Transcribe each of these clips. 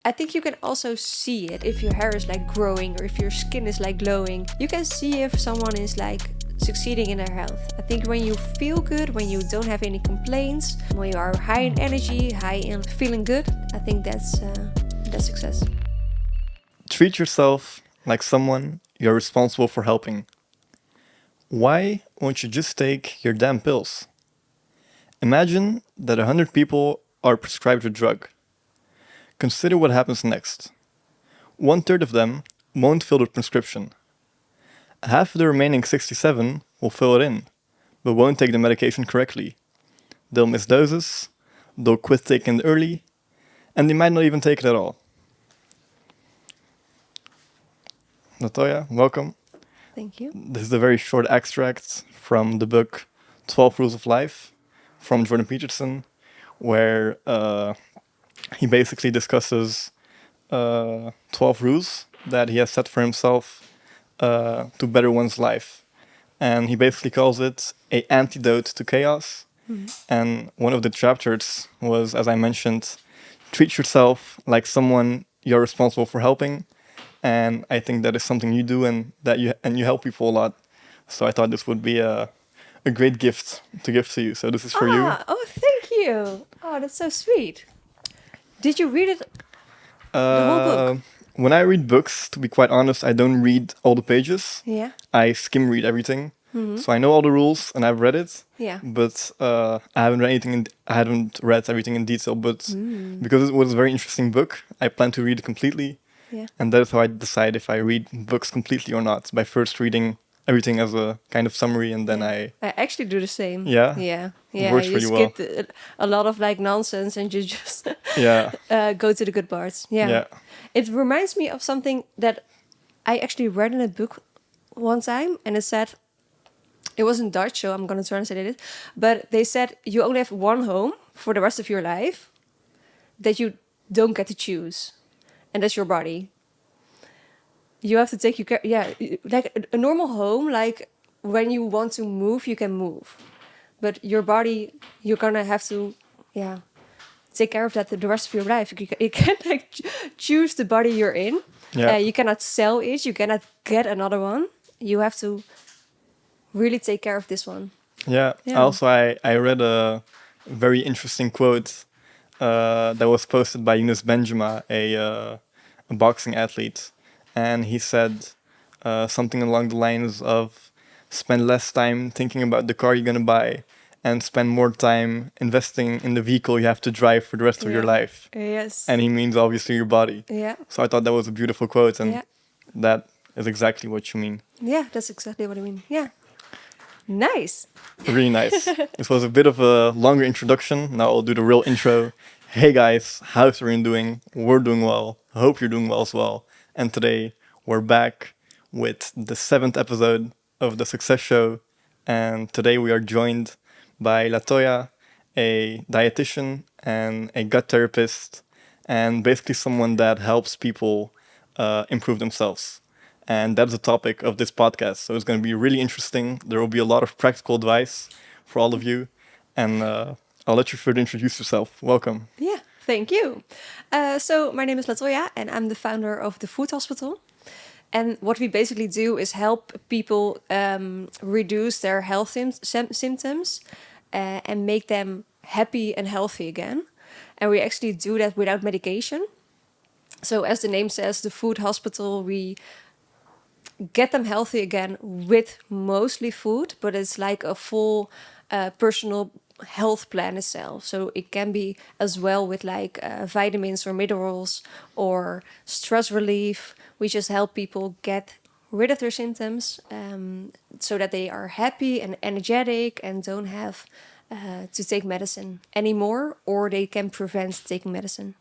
I think you can also see it if your hair is like growing or if your skin is like glowing. You can see if someone is like succeeding in their health. I think when you feel good, when you don't have any complaints, when you are high in energy, high in feeling good, I think that's success. Treat yourself like someone you're responsible for helping. Why won't you just take your damn pills? Imagine that 100 people are prescribed a drug. Consider what happens next. 1/3 of them won't fill the prescription. Half of the remaining 67 will fill it in, but won't take the medication correctly. They'll miss doses, they'll quit taking it early, and they might not even take it at all. Latoya, welcome. Thank you. This is a very short extract from the book 12 Rules of Life from Jordan Peterson, where he basically discusses 12 rules that he has set for himself to better one's life. And he basically calls it a antidote to chaos. And one of the chapters was, as I mentioned, treat yourself like someone you're responsible for helping. And I think that is something you do, and that you help people a lot. So I thought this would be a great gift to give to you. So this is for you. Oh, thank you. Oh, that's so sweet. Did you read it? The whole book? When I read books, to be quite honest, I don't read all the pages. Yeah. I skim read everything. So I know all the rules and I've read it. Yeah. But I haven't read anything. I haven't read everything in detail. But because it was a very interesting book, I plan to read it completely. Yeah. And that is how I decide if I read books completely or not, by first reading everything as a kind of summary, and then I actually do the same. Yeah? Yeah. It Yeah. works You really well. skip a lot of like nonsense and you just Yeah. go to the good parts. Yeah. Yeah. It reminds me of something that I actually read in a book one time, and it said, it was in Dutch, so I'm going to translate it. But they said you only have one home for the rest of your life that you don't get to choose, and that's your body. You have to take your care. Yeah, like a normal home, like when you want to move, you can move, but your body, you're gonna have to, yeah, take care of that the rest of your life. You can't like choose the body you're in. Yeah. You cannot sell it. You cannot get another one. You have to really take care of this one. Yeah. Yeah. Also, I read a very interesting quote that was posted by Yunus Benjama, a boxing athlete, and he said something along the lines of spend less time thinking about the car you're gonna buy and spend more time investing in the vehicle you have to drive for the rest of your life. Yes. And he means obviously your body. Yeah. So I thought that was a beautiful quote, and Yeah. that is exactly what you mean. Yeah, that's exactly what I mean. Yeah. Nice. Really nice. This was a bit of a longer introduction. Now I'll do the real intro. Hey guys, how's everyone doing? We're doing well. I hope you're doing well as well. And today we're back with the 7th episode of the Success Show. And today we are joined by Latoya, a dietitian and a gut therapist, and basically someone that helps people improve themselves. And that's the topic of this podcast. So it's going to be really interesting. There will be a lot of practical advice for all of you. And I'll let you further introduce yourself. Welcome. Yeah, thank you. So my name is Latoya, and I'm the founder of the Food Hospital. And what we basically do is help people reduce their health symptoms and make them happy and healthy again. And we actually do that without medication. So as the name says, the Food Hospital, we get them healthy again with mostly food, but it's like a full personal health plan itself. So it can be as well with like vitamins or minerals or stress relief. We just help people get rid of their symptoms so that they are happy and energetic and don't have to take medicine anymore, or they can prevent taking medicine.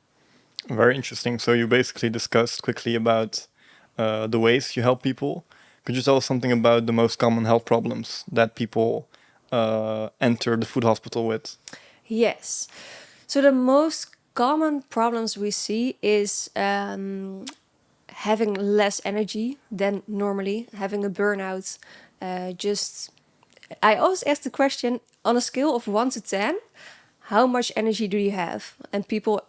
Very interesting. So you basically discussed quickly about the ways you help people. Could you tell us something about the most common health problems that people enter the food hospital with? Yes. So the most common problems we see is having less energy than normally, having a burnout. I always ask the question, on a scale of 1 to 10, how much energy do you have? And people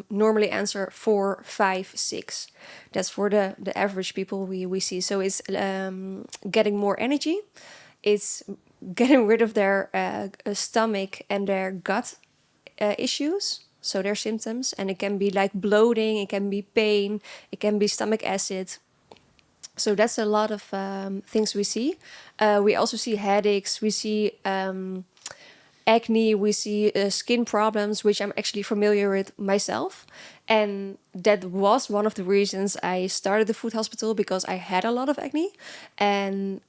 normally answer 4, 5, 6. That's for the average people we see. So it's getting more energy. It's getting rid of their stomach and their gut issues, so their symptoms. And it can be like bloating, it can be pain, it can be stomach acid. So that's a lot of things we see. We also see headaches, we see acne, we see skin problems, which I'm actually familiar with myself. And that was one of the reasons I started the food hospital, because I had a lot of acne. And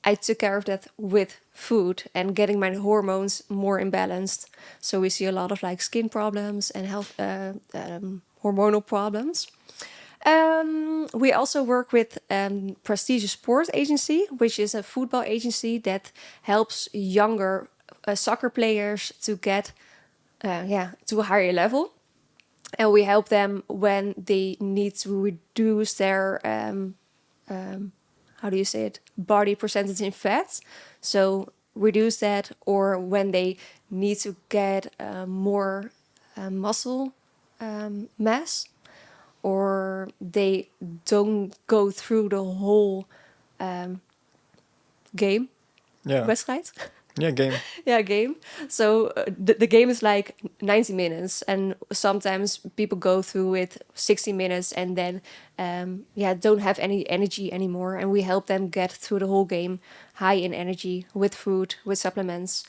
I took care of that with food and getting my hormones more imbalanced. So we see a lot of like skin problems and health hormonal problems. We also work with Prestigious Sport Agency, which is a football agency that helps younger soccer players to get to a higher level. And we help them when they need to reduce their how do you say it, body percentage in fat. So reduce that, or when they need to get more muscle mass, or they don't go through the whole game, Yeah. wedstrijd. Yeah, game. Yeah, game. So the game is like 90 minutes, and sometimes people go through it 60 minutes and then don't have any energy anymore. And we help them get through the whole game high in energy with food, with supplements,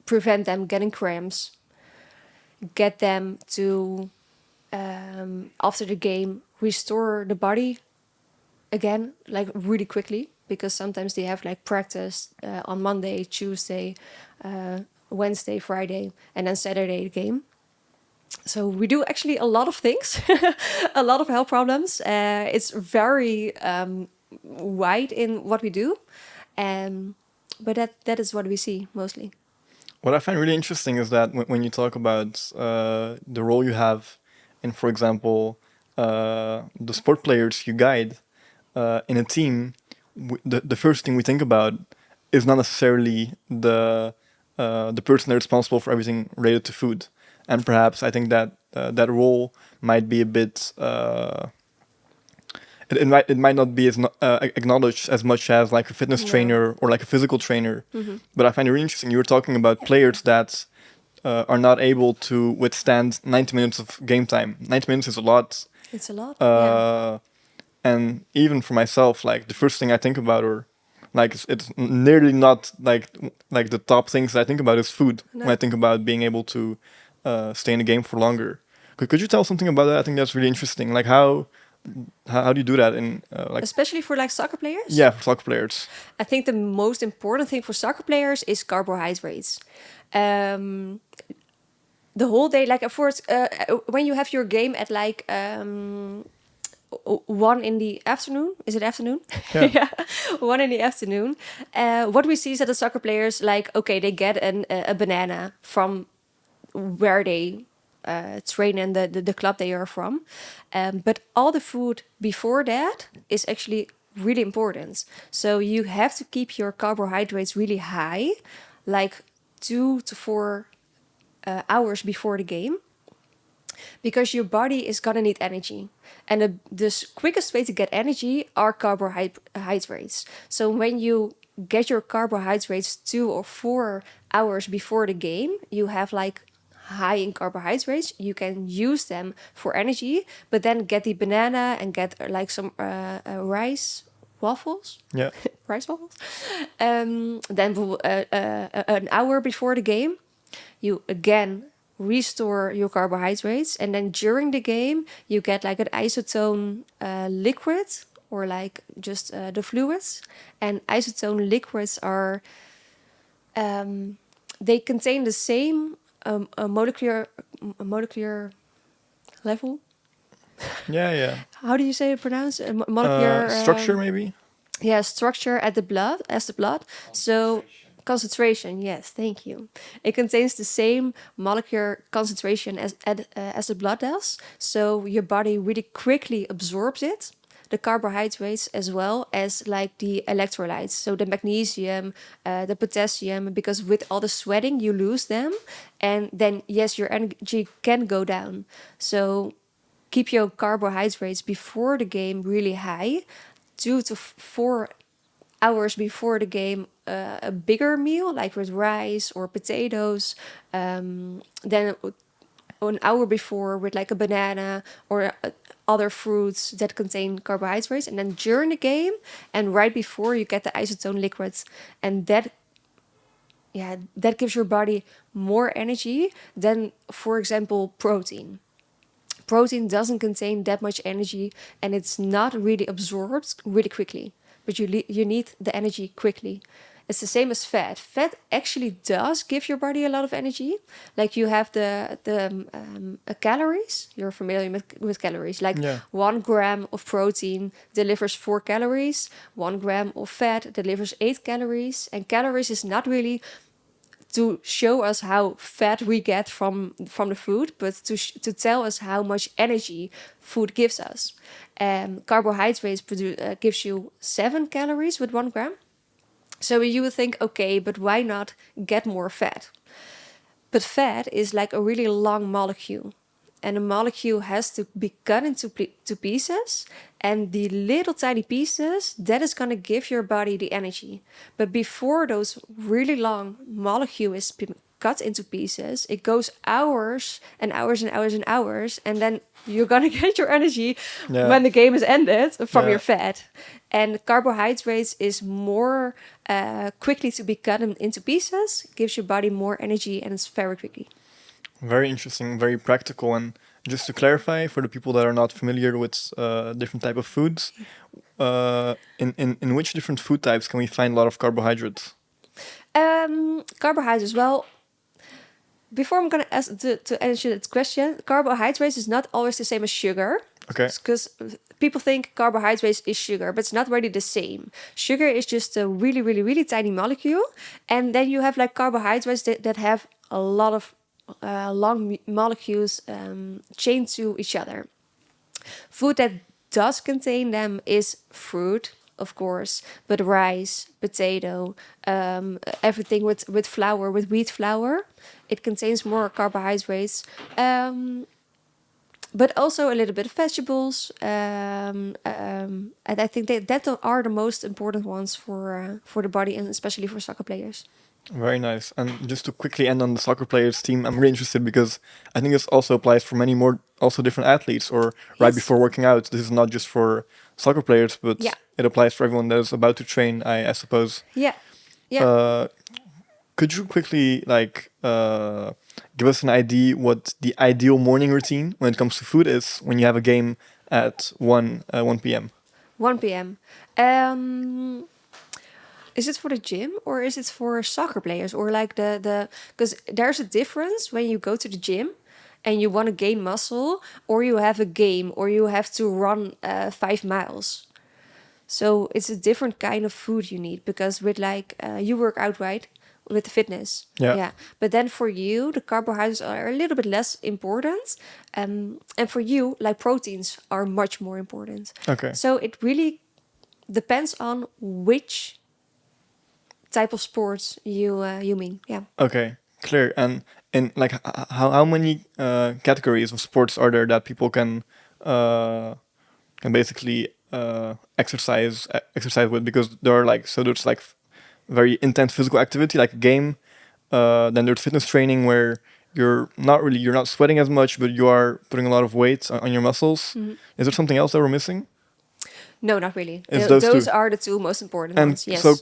prevent them getting cramps, get them to after the game restore the body again, like really quickly, because sometimes they have like practice on Monday, Tuesday, Wednesday, Friday, and then Saturday the game. So we do actually a lot of things, a lot of health problems. It's very wide in what we do, but that is what we see mostly. What I find really interesting is that when you talk about the role you have in, for example, the sport players you guide in a team, the first thing we think about is not necessarily the person that's responsible for everything related to food. And perhaps I think that that role might be a bit it might not be as acknowledged as much as like a fitness trainer or like a physical trainer. Mm-hmm. But I find it really interesting. You were talking about players that are not able to withstand 90 minutes of game time. 90 minutes is a lot. It's a lot. And even for myself, like the first thing I think about, or like it's nearly not like the top things I think about is food. No. When I think about being able to stay in the game for longer. Could you tell something about that? I think that's really interesting. Like how do you do that in like Especially for like soccer players? Yeah, for soccer players. I think the most important thing for soccer players is carbohydrates. The whole day, like of course, when you have your game at like 1 in the afternoon, is it afternoon? Yeah. 1 in the afternoon. What we see is that the soccer players, like, okay, they get a banana from where they train in the club they are from. But all the food before that is actually really important. So you have to keep your carbohydrates really high, like 2 to 4 hours before the game, because your body is gonna need energy. And the quickest way to get energy are carbohydrates. So when you get your carbohydrates 2 or 4 hours before the game, you have like high in carbohydrates. You can use them for energy, but then get the banana and get like some rice waffles. Yeah. Rice waffles. Then an hour before the game, you again restore your carbohydrates, and then during the game you get like an isotone liquid, or like just the fluids. And isotone liquids are they contain the same molecular level. Yeah. How do you say it pronounced? Molecular Structure maybe. Yeah, structure at the blood, as the blood. So concentration, yes, thank you. It contains the same molecular concentration as the blood does. So your body really quickly absorbs it. the carbohydrates as well as like the electrolytes, so the magnesium, the potassium, because with all the sweating you lose them, and then yes, your energy can go down. So keep your carbohydrates before the game really high, 2 to 4 hours before the game, a bigger meal like with rice or potatoes, then an hour before with like a banana or other fruits that contain carbohydrates, and then during the game and right before you get the isotone liquids, and that gives your body more energy than, for example, protein. Protein doesn't contain that much energy, and it's not really absorbed really quickly, but you need the energy quickly. It's the same as fat. Fat actually does give your body a lot of energy. Like you have the calories. You're familiar with calories. Like Yeah. 1 gram of protein delivers 4 calories. 1 gram of fat delivers 8 calories. And calories is not really to show us how fat we get from the food, but to tell us how much energy food gives us. Carbohydrates gives you 7 calories with 1 gram. So you would think, okay, but why not get more fat? But fat is like a really long molecule. And a molecule has to be cut into to pieces. And the little tiny pieces, that is going to give your body the energy. But before those really long molecule is cut into pieces, it goes hours and hours and hours and hours. And then you're going to get your energy when the game is ended from your fat. And carbohydrates is more quickly to be cut into pieces, gives your body more energy, and it's very quickly. Very interesting, very practical. And just to clarify, for the people that are not familiar with different type of foods, in which different food types can we find a lot of carbohydrates? Carbohydrates, well, before I'm going to ask to answer that question, carbohydrates is not always the same as sugar. Okay. Because people think carbohydrates is sugar, but it's not really the same. Sugar is just a really, really, really tiny molecule. And then you have like carbohydrates that have a lot of long molecules chained to each other. Food that does contain them is fruit, of course, but rice, potato, everything with flour, with wheat flour. It contains more carbohydrates. But also a little bit of vegetables, and I think that are the most important ones for the body, and especially for soccer players. Very nice. And just to quickly end on the soccer players team, I'm really interested because I think this also applies for many more also different athletes, or right Yes. before working out. This is not just for soccer players, but Yeah. it applies for everyone that is about to train, I suppose. Yeah, yeah. Could you quickly give us an idea what the ideal morning routine when it comes to food is when you have a game at 1 p.m.? 1 p.m. Is it for the gym or is it for soccer players, or like the because there's a difference when you go to the gym and you want to gain muscle, or you have a game, or you have to run 5 miles. So it's a different kind of food you need, because with like you work out, right, with the fitness. Yeah. But then for you, the carbohydrates are a little bit less important, and for you, like proteins are much more important. Okay. So it really depends on which type of sports you mean. Yeah. Okay, clear. And in like how many categories of sports are there that people can basically exercise with? Because there are like, so there's like very intense physical activity like a game, then there's fitness training where you're not sweating as much, but you are putting a lot of weight on your muscles. Is there something else that we're missing? No, not really. It's Those those two. are the two most important And ones. Yes. so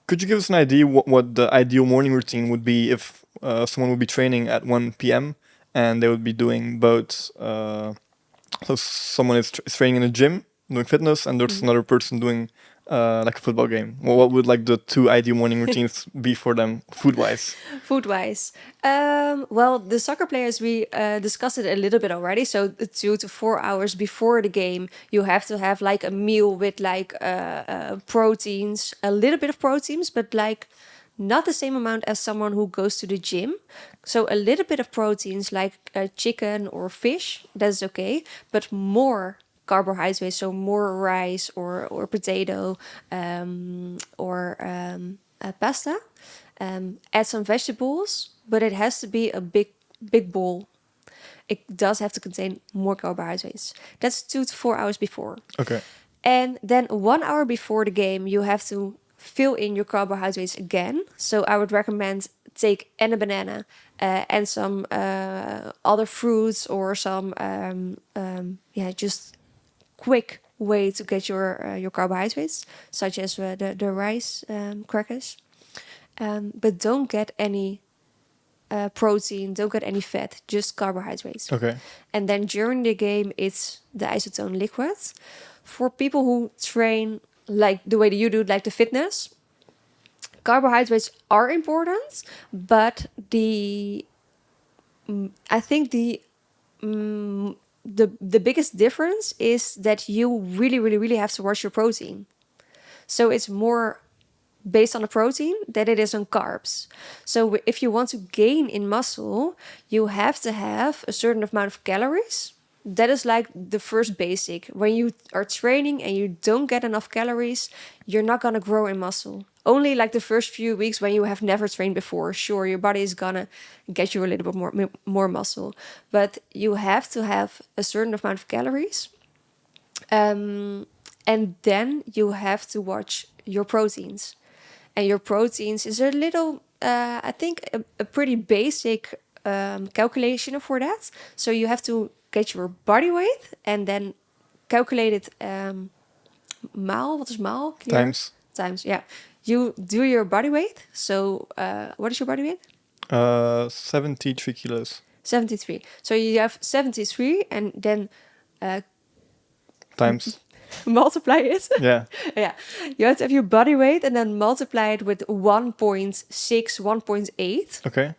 could you give us an idea what the ideal morning routine would be if someone would be training at 1 p.m. and they would be doing both? So someone is training in a gym, doing fitness, and there's another person doing like a football game. Well, what would like the two ideal morning routines be for them, food-wise? Food-wise, well, the soccer players, we discussed it a little bit already. So 2 to 4 hours before the game, you have to have like a meal with like proteins, a little bit of proteins, but like not the same amount as someone who goes to the gym. So a little bit of proteins like chicken or fish, that's okay, but more carbohydrates, so more rice or potato or pasta. Add some vegetables, but it has to be a big bowl. It does have to contain more carbohydrates. That's 2 to 4 hours before. Okay. And then 1 hour before the game, you have to fill in your carbohydrates again. So I would recommend take a banana and some other fruits or some just quick way to get your carbohydrates, such as the rice crackers. But don't get any protein, don't get any fat, just carbohydrates. Okay. And then during the game, it's the isotone liquid. For people who train like the way that you do, like the fitness, carbohydrates are important, but I think the biggest difference is that you really, really, really have to watch your protein. So it's more based on the protein than it is on carbs. So if you want to gain in muscle, you have to have a certain amount of calories. That is like the first basic. When you are training and you don't get enough calories, you're not gonna grow in muscle. Only like the first few weeks when you have never trained before, sure, your body is gonna get you a little bit more muscle. But you have to have a certain amount of calories. And then you have to watch your proteins. And your proteins is a little, I think, a pretty basic calculation for that. So you have to get your body weight and then calculate it maal. What is maal? Here? Times. Times, yeah. You do your body weight. So what is your body weight? 73 kilos. 73. So you have 73 and then Times. multiply it. Yeah. Yeah. You have to have your body weight and then multiply it with 1.6, 1.8. Okay.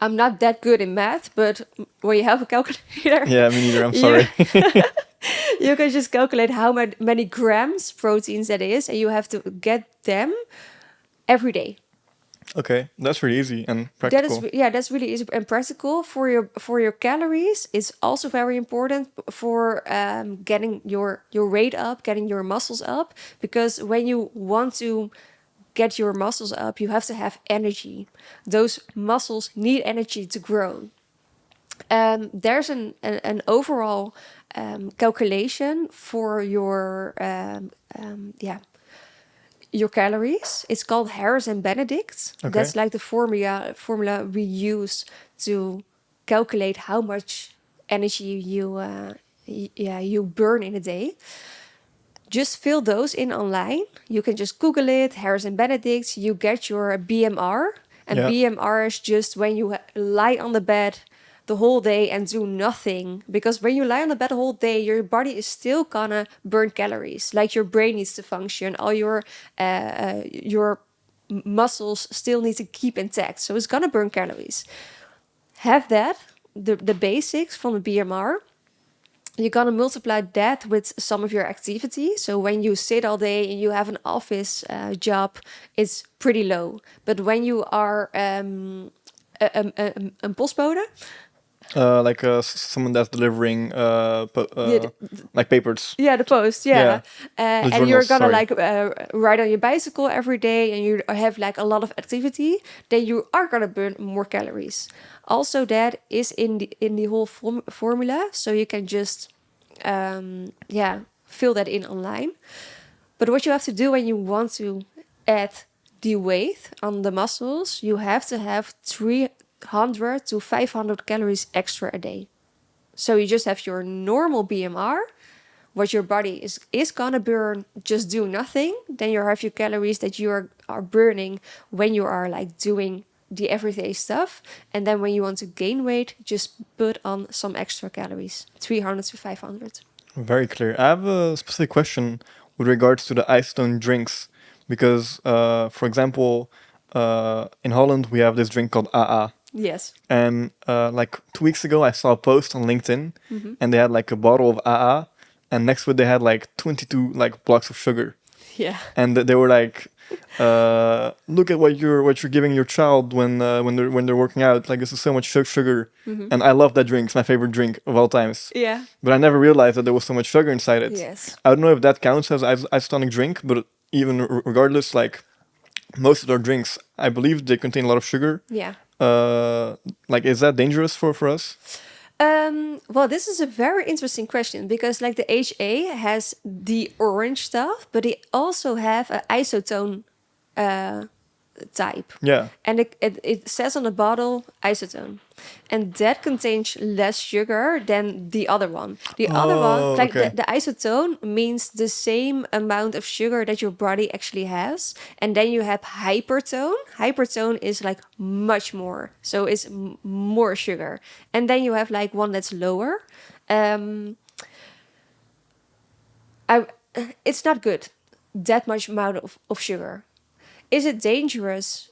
I'm not that good in math, but when you have a calculator, Yeah, me neither. I'm sorry. you can just calculate how many grams proteins that is, and you have to get them every day. Okay, that's really easy and practical. That's really easy and practical for your calories. It's also very important for getting your weight up, getting your muscles up, because when you want to get your muscles up, you have to have energy. Those muscles need energy to grow. There's an overall calculation for your calories. It's called Harris and Benedict. Okay. That's like the formula we use to calculate how much energy you burn in a day. Just fill those in online. You can just Google it, Harris and Benedict. You get your BMR. And Yeah. BMR is just when you lie on the bed the whole day and do nothing. Because when you lie on the bed the whole day, your body is still gonna burn calories. Like your brain needs to function. All your muscles still need to keep intact. So it's gonna burn calories. Have that, the basics from the BMR. You're gonna multiply that with some of your activity. So when you sit all day and you have an office job, it's pretty low. But when you are een postbode, someone that's delivering Yeah, like papers. yeah, the post, yeah. The And you're journals, gonna sorry. like ride on your bicycle every day and you have like a lot of activity, then you are gonna burn more calories. Also, that is in the whole formula, so you can just fill that in online. But what you have to do when you want to add the weight on the muscles, you have to have 300 to 500 calories extra a day. So you just have your normal BMR, what your body is gonna burn, just do nothing. Then you have your calories that you are burning when you are like doing the everyday stuff. And then when you want to gain weight, just put on some extra calories, 300 to 500. Very clear. I have a specific question with regards to the isotone drinks, because, for example, in Holland we have this drink called AA. Yes. And like 2 weeks ago, I saw a post on LinkedIn, and they had like a bottle of AA, and next to it they had like 22 like blocks of sugar. Yeah. and they were like, "Look at what you're giving your child when they're working out. Like this is so much sugar." Hmm. And I love that drink. It's my favorite drink of all times. Yeah. But I never realized that there was so much sugar inside it. Yes. I don't know if that counts as isotonic drink, but even regardless, like most of our drinks, I believe they contain a lot of sugar. Yeah. Like, is that dangerous for us? Well, this is a very interesting question because, like, the HA has the orange stuff, but they also have an isotone uh, type, Yeah. and it says on the bottle isotone, and that contains less sugar than the other one. The other one, Oh, like okay. the isotone, means the same amount of sugar that your body actually has, and then you have hypertone. Hypertone is like much more, so it's more sugar, and then you have like one that's lower. Um, I, it's not good. That much amount of sugar. Is it dangerous?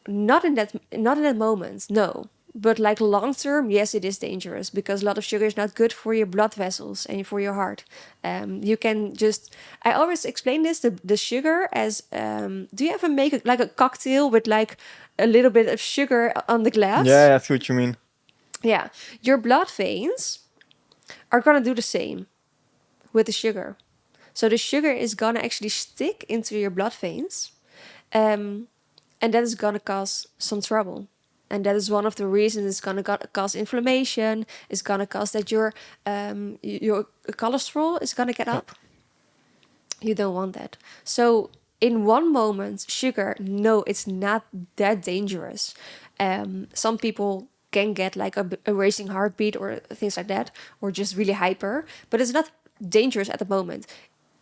Not in that moment, no. But like long term, yes, it is dangerous because a lot of sugar is not good for your blood vessels and for your heart. You can just, I always explain this, the sugar as, do you ever make like a cocktail with like a little bit of sugar on the glass? Yeah, I see what you mean. Yeah, your blood veins are gonna do the same with the sugar. So the sugar is gonna actually stick into your blood veins, um, and that is gonna cause some trouble. And that is one of the reasons it's gonna cause inflammation. It's gonna cause that your cholesterol is gonna get Yeah. up. You don't want that. So in one moment, sugar, no, it's not that dangerous. Some people can get like a racing heartbeat or things like that, or just really hyper, but it's not dangerous at the moment.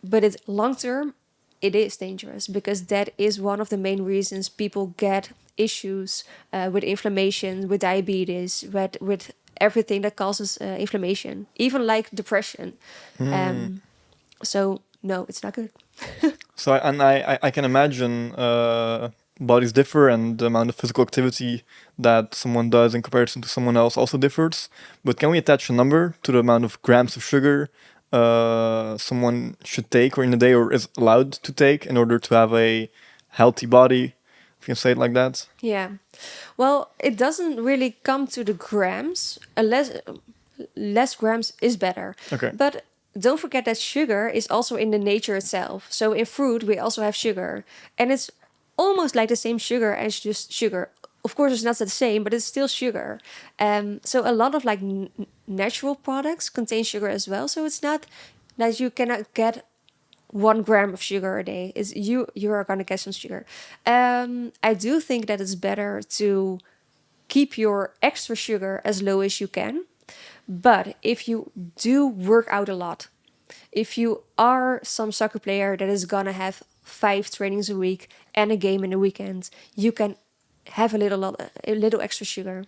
But it's long term, it is dangerous because that is one of the main reasons people get issues with inflammation, with diabetes, with everything that causes inflammation, even like depression. Um, so no, it's not good. So I can imagine bodies differ and the amount of physical activity that someone does in comparison to someone else also differs. But can we attach a number to the amount of grams of sugar someone should take or in a day or is allowed to take in order to have a healthy body? If you can say it like that. Yeah. Well, it doesn't really come to the grams. Less grams is better. Okay. But don't forget that sugar is also in the nature itself. So in fruit, we also have sugar. And it's almost like the same sugar as just sugar. Of course, it's not the same, but it's still sugar. So a lot of like natural products contain sugar as well. So it's not that you cannot get 1 gram of sugar a day. Is you are gonna get some sugar. I do think that it's better to keep your extra sugar as low as you can. But if you do work out a lot, if you are some soccer player that is gonna have 5 trainings a week and a game in the weekend, you can have a little extra sugar.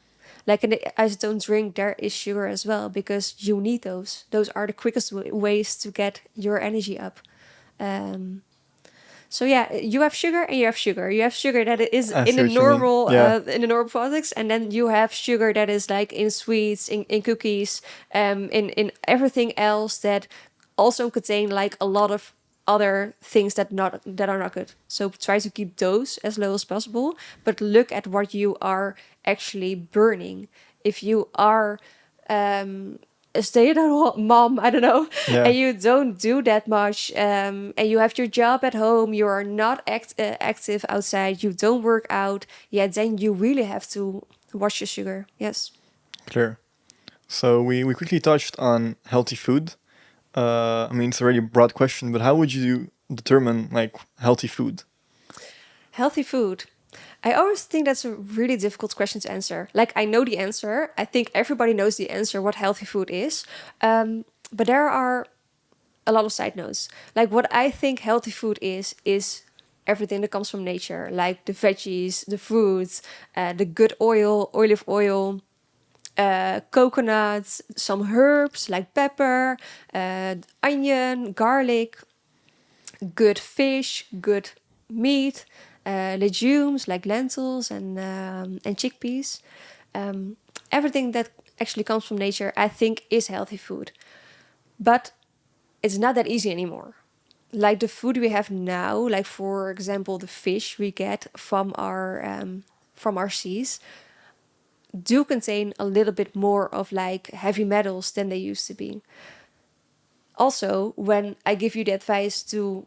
Like in the isotone drink, there is sugar as well because you need those. Those are the quickest ways to get your energy up. Um, so yeah, you have sugar and you have sugar. You have sugar that is I in see the what you mean. normal Yeah. products, and then you have sugar that is like in sweets, in cookies, in everything else that also contain like a lot of other things that are not good. So try to keep those as low as possible, but look at what you are actually burning. If you are a stay-at-home mom, I don't know, Yeah. and you don't do that much, and you have your job at home, you are not active outside, you don't work out, yeah, then you really have to watch your sugar. Yes. Clear. So we quickly touched on healthy food. I mean, it's already a broad question, but how would you determine like healthy food? Healthy food. I always think that's a really difficult question to answer. Like, I know the answer. I think everybody knows the answer, what healthy food is. But there are a lot of side notes. Like, what I think healthy food is everything that comes from nature, like the veggies, the fruits, the good oil, olive oil, coconuts, some herbs like pepper, onion, garlic, good fish, good meat, legumes like lentils and chickpeas. Um, Everything that actually comes from nature, I think, is healthy food. But it's not that easy anymore. like the food we have now, like for example, the fish we get from our seas, do contain a little bit more of like heavy metals than they used to be. Also, when I give you the advice to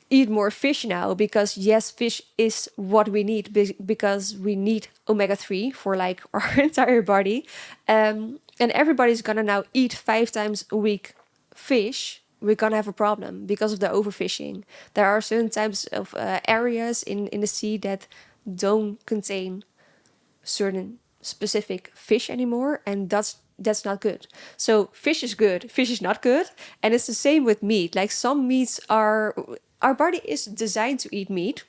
eat more fish now, because yes, fish is what we need because we need omega-3 for like our entire body, and everybody's gonna now eat 5 times a week fish, we're gonna have a problem because of the overfishing. There are certain types of areas in the sea that don't contain certain specific fish anymore, and that's not good. So fish is good, fish is not good, and it's the same with meat. Like some meats are, our body is designed to eat meat,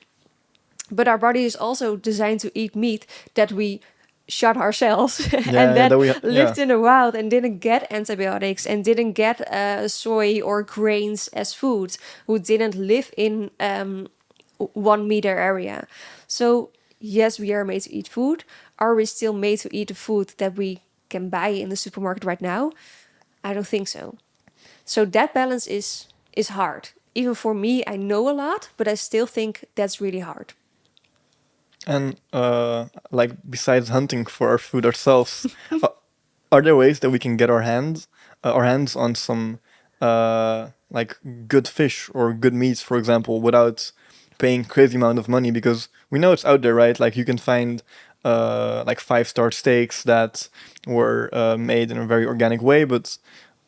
but our body is also designed to eat meat that we shot ourselves and Yeah, yeah, that that we yeah. lived in the wild and didn't get antibiotics and didn't get soy or grains as food, who didn't live in 1 meter area. So yes, we are made to eat food. Are we still made to eat the food that we can buy in the supermarket right now? I don't think so. So that balance is hard. Even for me, I know a lot, but I still think that's really hard. And like besides hunting for our food ourselves, uh, are there ways that we can get our hands on some like good fish or good meats, for example, without paying crazy amount of money? Because we know it's out there, right? Like you can find like 5-star steaks that were made in a very organic way, but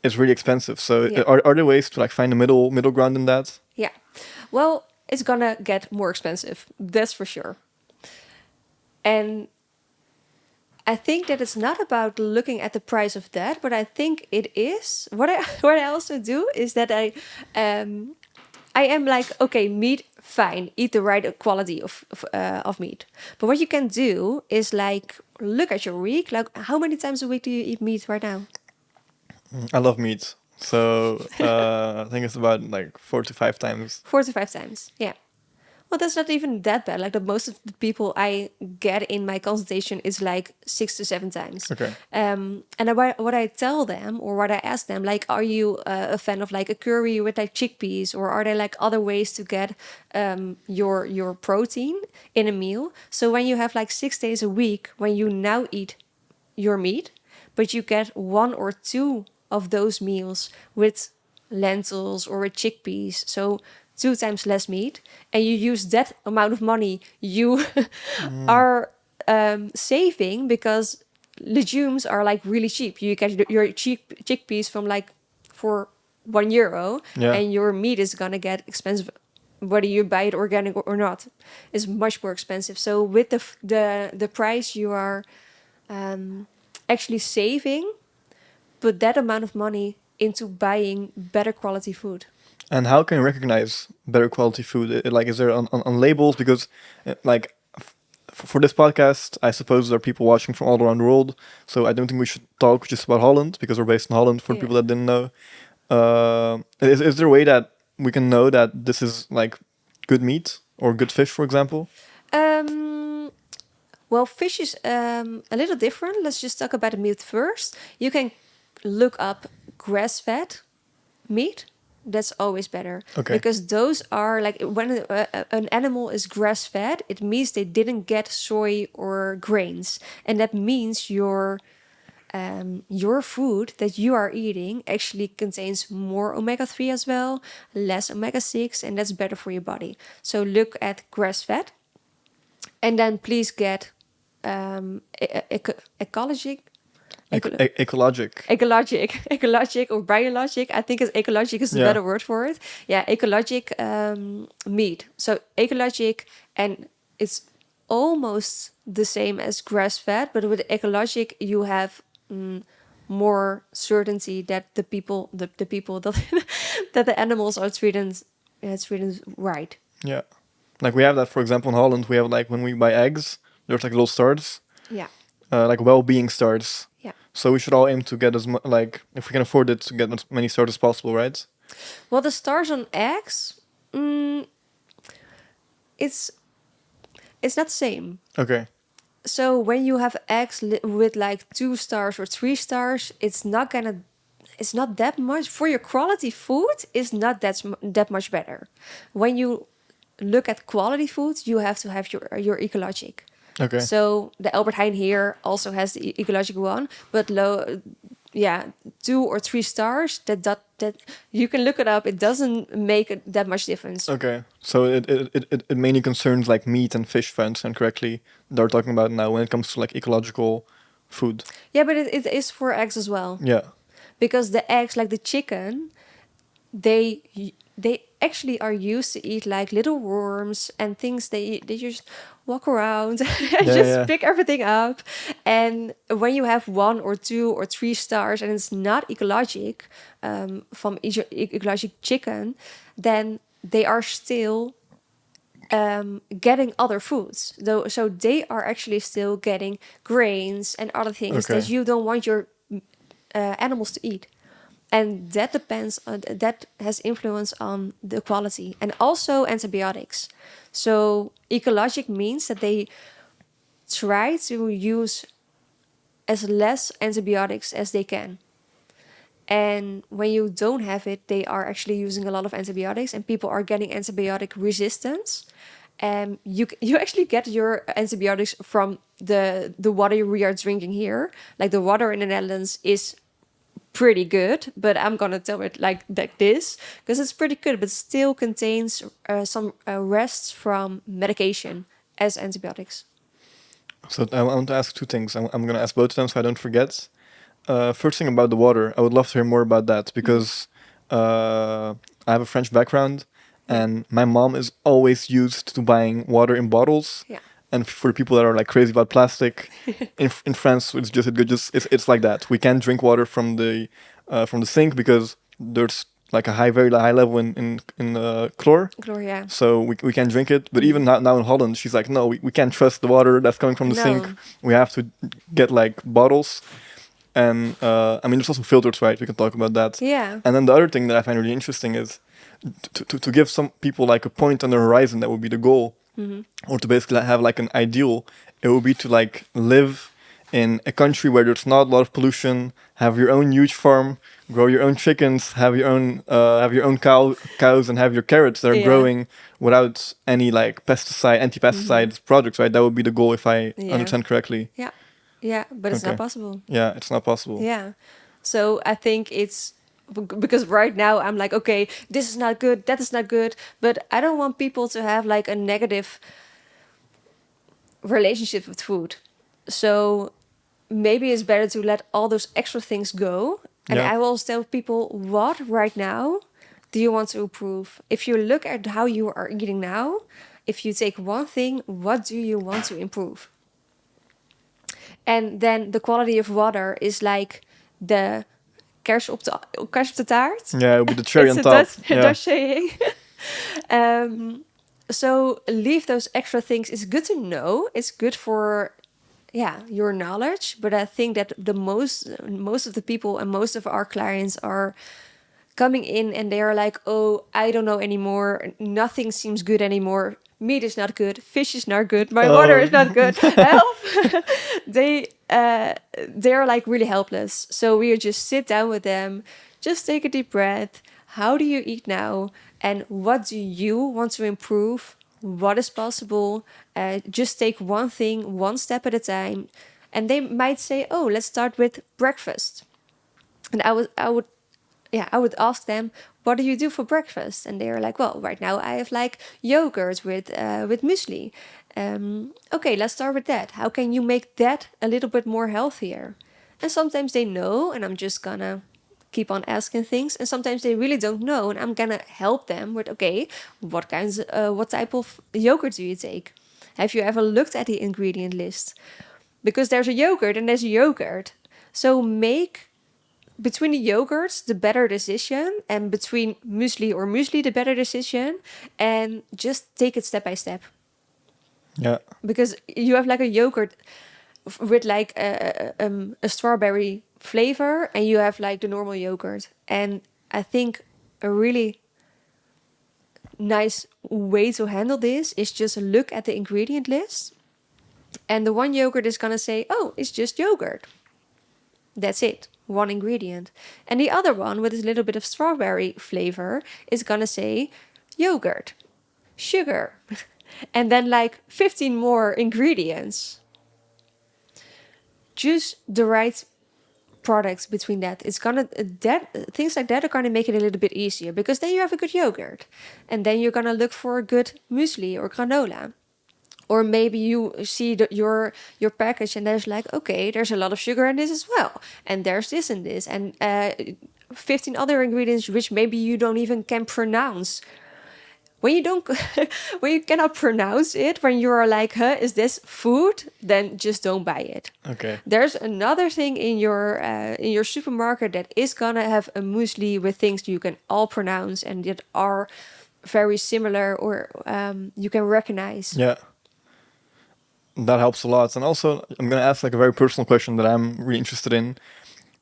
it's really expensive. So Yeah. are there ways to like find a middle ground in that? Yeah. Well, it's gonna get more expensive. That's for sure. And I think that it's not about looking at the price of that, but I think it is. What I what I also do is that I am like, okay, meat, fine, eat the right quality of meat. But what you can do is like look at your week. Like, how many times a week do you eat meat right now? I love meat. So I think it's about like 4 to 5 times. 4 to 5 times. Yeah. Well, that's not even that bad. Like the most of the people I get in my consultation is like 6 to 7 times. Okay. And what I tell them or what I ask them, like, are you a fan of like a curry with like chickpeas, or are there like other ways to get your protein in a meal? So when you have like 6 days a week, when you now eat your meat, but you get 1 or 2 of those meals with lentils or with chickpeas. So 2 times less meat, and you use that amount of money you are saving, because legumes are like really cheap. You get your cheap chickpeas from like for €1, Yeah. and your meat is gonna get expensive whether you buy it organic or not. It's much more expensive. So with the price you are actually saving, put that amount of money into buying better quality food. And how can you recognize better quality food? Like, is there on labels? Because, like, for this podcast, I suppose there are people watching from all around the world. So I don't think we should talk just about Holland, because we're based in Holland. For the Yeah. people that didn't know, is there a way that we can know that this is like good meat or good fish, for example? Um, well, fish is a little different. Let's just talk about the meat first. You can look up grass-fed meat. That's always better. Okay. Because those are like when an animal is grass-fed, it means they didn't get soy or grains, and that means your food that you are eating actually contains more omega-3 as well, less omega-6, and that's better for your body. So look at grass-fed, and then please get ecologic, Ecologic. ecologic or biologic. I think ecologic is the Yeah. better word for it. Yeah, ecologic meat. So ecologic, and it's almost the same as grass-fed, but with ecologic you have more certainty that the people that that the animals are treated right. Yeah. Like we have that, for example, in Holland. We have like when we buy eggs, there's like little stars, Yeah, like well-being stars. yeah. So we should all aim to get like if we can afford it, to get as many stars as possible, right? Well, the stars on eggs, it's not the same. Okay. So when you have eggs with like 2 stars or 3 stars, it's not gonna it's not that much for your quality food. Is not that much better. When you look at quality food, you have to have your ecologic. Okay. So the Albert Heijn here also has the ecological one, but low, yeah, 2 or 3 stars. That you can look it up. It doesn't make that much difference. Okay. So it mainly concerns like meat and fish, if I understand correctly. They're talking about now when it comes to like ecological food. Yeah, but it is for eggs as well, Yeah. because the eggs, like the chicken, they they actually are used to eat like little worms and things. They just walk around and Yeah. just Yeah. pick everything up. And when you have 1 or 2 or 3 stars and it's not ecologic, from ecologic chicken, then they are still getting other foods. Though, so they are actually still getting grains and other things that Okay. you don't want your animals to eat. And that depends on that has influence on the quality, and also antibiotics. So ecologic means that they try to use as less antibiotics as they can. And when you don't have it, they are actually using a lot of antibiotics, and people are getting antibiotic resistance. And you actually get your antibiotics from the water we are drinking here. Like the water in the Netherlands is pretty good, but I'm gonna tell it like this because it's pretty good, but still contains some rests from medication as antibiotics. So I want to ask two things. I'm going to ask both of them so I don't forget. First thing about the water, I would love to hear more about that because I have a French background, Yeah. and my mom is always used to buying water in bottles. Yeah. And for people that are like crazy about plastic, in France it's like that. We can't drink water from the sink because there's like a very high level in chlor. Gloria. So we can't drink it. But even now in Holland, she's like, no, we can't trust the water that's coming from the sink. No. We have to get like bottles. And I mean, there's also filters, right? We can talk about that. Yeah. And then the other thing that I find really interesting is to give some people like a point on the horizon that would be the goal, or to basically have like an ideal. It would be to like live in a country where there's not a lot of pollution, have your own huge farm, grow your own chickens, have your own cows, and have your carrots that are Yeah. growing without any like anti-pesticide products, right? That would be the goal if I Yeah. understand correctly. Yeah. Yeah, but it's Okay. not possible. Yeah, it's not possible. Yeah. So I think it's because right now I'm like, okay, this is not good, that is not good, but I don't want people to have like a negative relationship with food. So maybe it's better to let all those extra things go. And Yeah. I will always tell people, what right now do you want to improve? If you look at how you are eating now, if you take one thing, what do you want to improve? And then the quality of water is like the kers op de taart. Yeah, it would be the cherry It's on a top. Dutch, Yeah. Dutch saying. So leave those extra things. It's good to know. It's good for your knowledge. But I think that the most of the people and most of our clients are coming in and they are like, oh, I don't know anymore. Nothing seems good anymore. Meat is not good. Fish is not good. My water is not good. Help! They're like really helpless. So we just sit down with them, just take a deep breath. How do you eat now? And what do you want to improve? What is possible? Just take one thing, one step at a time. And they might say, oh, let's start with breakfast. And I would ask them, what do you do for breakfast? And they're like, well, right now I have like yogurt with muesli. Okay, let's start with that. How can you make that a little bit more healthier? And sometimes they know, and I'm just gonna keep on asking things. And sometimes they really don't know, and I'm gonna help them with, okay, what type of yogurt do you take? Have you ever looked at the ingredient list? Because there's a yogurt and there's a yogurt. So make between the yogurts the better decision, and between muesli the better decision, and just take it step by step. Yeah. Because you have like a yogurt with like a strawberry flavor, and you have like the normal yogurt. And I think a really nice way to handle this is just look at the ingredient list, and the one yogurt is gonna say, oh, it's just yogurt. That's it. one ingredient. And the other one with a little bit of strawberry flavor is gonna say yogurt, sugar, and then like 15 more ingredients. Choose the right products between that. It's gonna that things like that are gonna make it a little bit easier, because then you have a good yogurt, and then you're gonna look for a good muesli or granola. Or maybe you see your package and there's like, okay, there's a lot of sugar in this as well, and there's this and this, and 15 other ingredients which maybe you don't even can pronounce. When you don't, when you cannot pronounce it, when you are like, huh, is this food? Then just don't buy it. Okay. There's another thing in your supermarket that is gonna have a muesli with things you can all pronounce and that are very similar, or you can recognize. Yeah. That helps a lot. And also, I'm going to ask like a very personal question that I'm really interested in.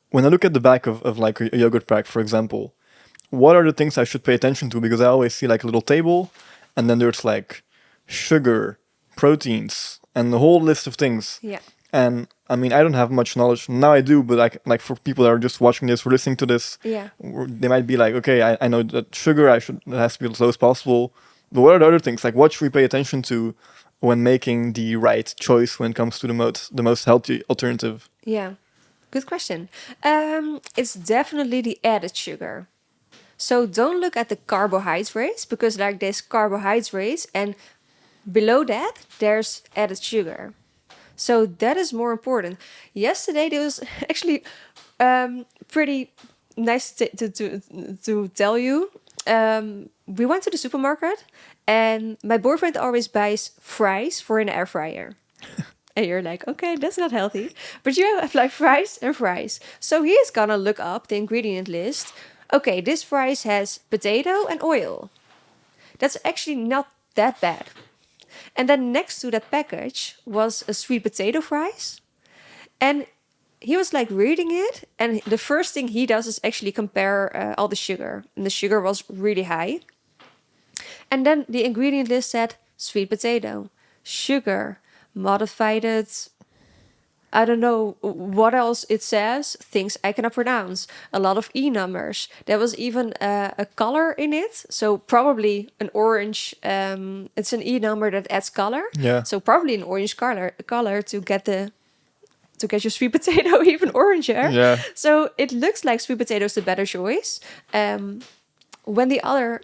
When I look at the back of like a yogurt pack, for example, what are the things I should pay attention to? Because I always see like a little table, and then there's like sugar, proteins, and the whole list of things. Yeah. And I mean, I don't have much knowledge. Now I do, but like for people that are just watching this or listening to this, Yeah. they might be like, okay, I know that sugar, it has to be as low as possible. But what are the other things? Like, what should we pay attention to when making the right choice when it comes to the most healthy alternative? Yeah. Good question. It's definitely the added sugar. So don't look at the carbohydrates, because like there's carbohydrates and below that there's added sugar. So that is more important. Yesterday there was actually pretty nice to tell you. We went to the supermarket and my boyfriend always buys fries for an air fryer. And you're like, okay, that's not healthy. But you have like fries and fries. So he is gonna look up the ingredient list. Okay, this fries has potato and oil. That's actually not that bad. And then next to that package was a sweet potato fries. And he was like reading it. And the first thing he does is actually compare all the sugar. And the sugar was really high. And then the ingredient list said sweet potato, sugar, modified it. I don't know what else it says. Things I cannot pronounce. A lot of E numbers. There was even a color in it. So probably an orange. It's an E number that adds color. Yeah. So probably an orange color to get your sweet potato even oranger. Yeah. So it looks like sweet potato is the better choice. When the other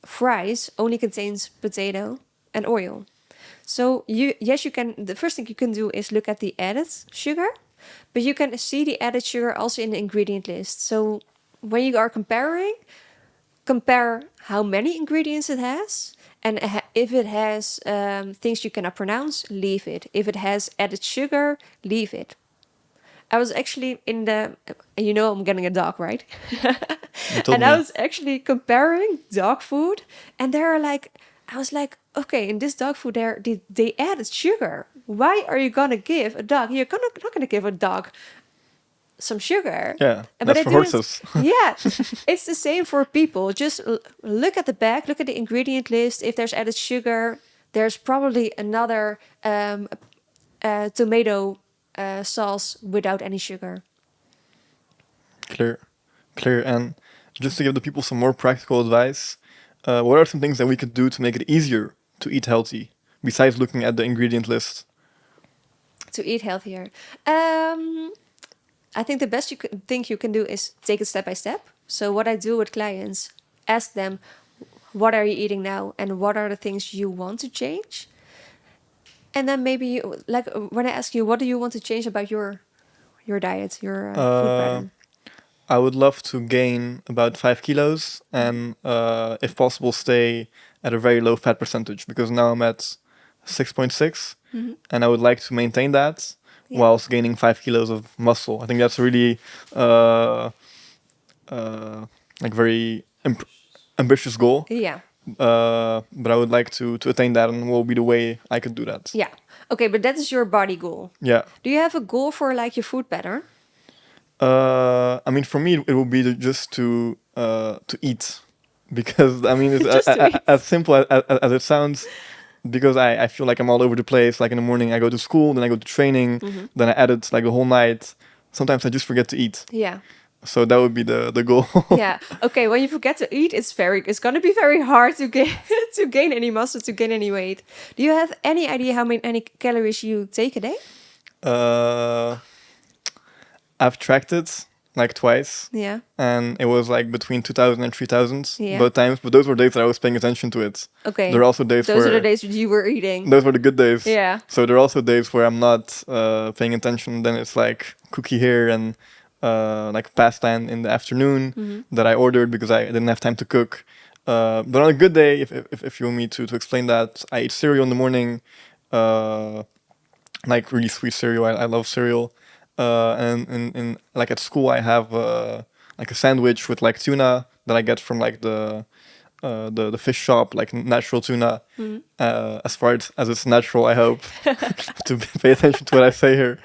fries only contains potato and oil. So you can. The first thing you can do is look at the added sugar, but you can see the added sugar also in the ingredient list. So when you are comparing, compare how many ingredients it has, and if it has things you cannot pronounce, leave it. If it has added sugar, leave it. I was actually I'm getting a dog, right? And I was actually comparing dog food, and I was like, okay, in this dog food they added sugar. Why are you gonna give a dog? You're not gonna give a dog some sugar. Yeah, But that's I for didn't- horses. Yeah, it's the same for people. Just look at the back, look at the ingredient list. If there's added sugar, there's probably another tomato sauce without any sugar. Clear. And just to give the people some more practical advice, what are some things that we could do to make it easier to eat healthy, besides looking at the ingredient list? To eat healthier. I think the best thing you can do is take it step by step. So what I do with clients, ask them, what are you eating now? And what are the things you want to change? And then maybe, like when I ask you, what do you want to change about your diet, your food pattern? I would love to gain about 5 kilos and, if possible, stay at a very low fat percentage, because now I'm at 6.6 and I would like to maintain that whilst gaining 5 kilos of muscle. I think that's a really like very ambitious goal. Yeah. But I would like to attain that, and what will be the way I could do that? Yeah. Okay, but that is your body goal. Yeah. Do you have a goal for like your food pattern? I mean, for me, it would be just to eat, because I mean, it's Just to eat. as simple as it sounds. Because I feel like I'm all over the place. Like in the morning, I go to school, then I go to training, then I edit like the whole night. sometimes I just forget to eat. Yeah. So that would be the goal. Yeah. Okay. When you forget to eat, it's gonna be very hard to gain to gain any muscle, to gain any weight. Do you have any idea how many any calories you take a day? uh, I've tracked it like twice, Yeah. and it was like between 2,000 and 3,000 Yeah. both times. But those were days that I was paying attention to it. Okay. There are also days Those where are the days you were eating. those were the good days. Yeah. So there are also days where I'm not paying attention. Then it's like cookie here and like pasta in the afternoon that I ordered because I didn't have time to cook. But on a good day, if you want me to explain that, I eat cereal in the morning, like really sweet cereal. I love cereal. And in like at school, I have like a sandwich with like tuna that I get from like the fish shop, like natural tuna. As far as it's natural, I hope to pay attention to what I say here.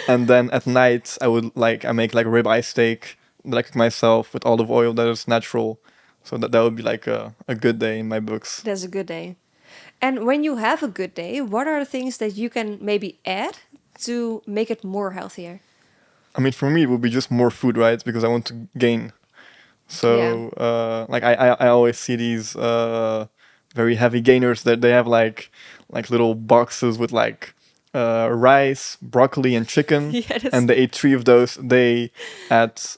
And then at night, I make like ribeye steak that I cook myself with olive oil that is natural. So that would be like a good day in my books. That's a good day. And when you have a good day, what are the things that you can maybe add to make it more healthier? I mean, for me, it would be just more food, right? Because I want to gain. So, like I always see these very heavy gainers that they have like little boxes with like rice, broccoli, and chicken, Yeah, that's- and they ate 3 of those. They at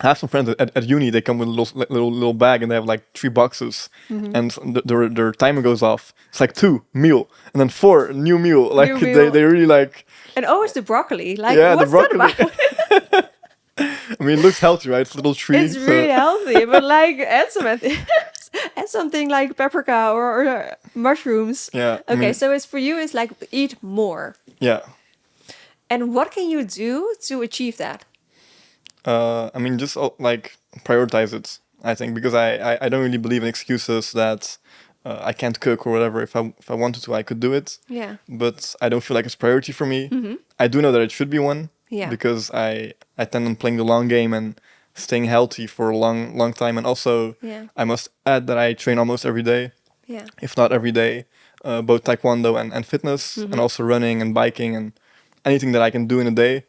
I have some friends at uni. They come with a little bag, and they have like 3 boxes, and their timer goes off. It's like 2 meal, and then 4 new meal. Like New meal. they really like. And always the broccoli. Like, Yeah, the what's that broccoli. about? I mean, it looks healthy, right? It's a little treat. It's really healthy, but like add something like paprika or mushrooms. Yeah. I Okay, mean, so it's for you. It's like eat more. yeah. And what can you do to achieve that? I mean, just like prioritize it. I think because I don't really believe in excuses that I can't cook or whatever. If I wanted to, I could do it. Yeah. But I don't feel like it's priority for me. I do know that it should be one. Yeah. Because I tend on playing the long game and staying healthy for a long time. And also, Yeah. I must add that I train almost every day, Yeah. if not every day, both taekwondo and fitness, and also running and biking and anything that I can do in a day.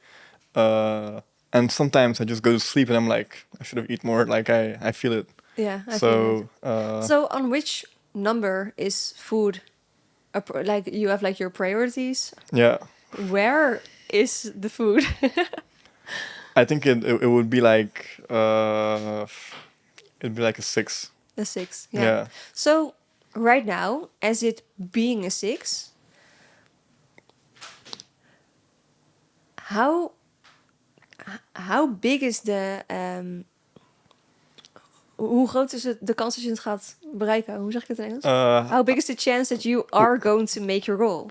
And sometimes I just go to sleep and I'm like, I should have eaten more. Like I feel it. Yeah. I feel So it. So on which number is food? Like you have like your priorities. yeah, Where is the food? I think it would be like it'd be like a 6. A 6. Yeah. So right now, as it being a 6, how big is hoe groot is de kans dat je het gaat bereiken? Hoe zeg ik het in Engels? How big is the chance that you are going to make your goal?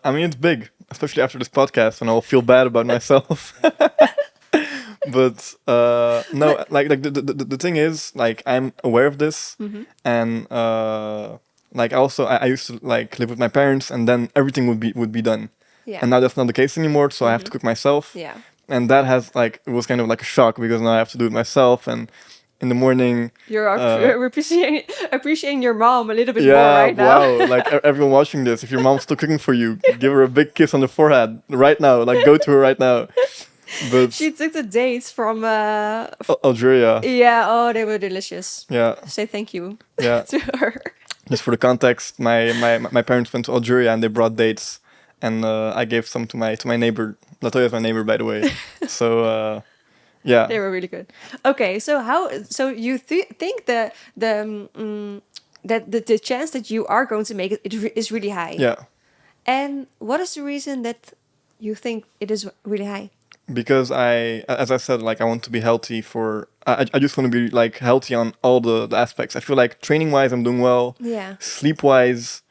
I mean, it's big, especially after this podcast, and I'll feel bad about myself. But no, like the thing is, like I'm aware of this, and like also I used to like live with my parents, and then everything would be done, Yeah. and now that's not the case anymore. So I have to cook myself, Yeah. and that has like it was kind of like a shock because now I have to do it myself, and in the morning. You're appreciating your mom a little bit more right now. Wow! Like everyone watching this, if your mom's still cooking for you, give her a big kiss on the forehead right now. Like go to her right now. But She took the dates from Algeria. yeah, oh, they were delicious. Yeah, Say thank you yeah. to her. Just for the context, my parents went to Algeria and they brought dates, and I gave some to my neighbor. Latoya is my neighbor, by the way. So yeah. They were really good. Okay, so you think that the chance that you are going to make it is really high. Yeah. And what is the reason that you think it is really high? Because as I said, like I want to be healthy I just want to be like healthy on all the aspects. I feel like training wise I'm doing well. Yeah. Sleep wise,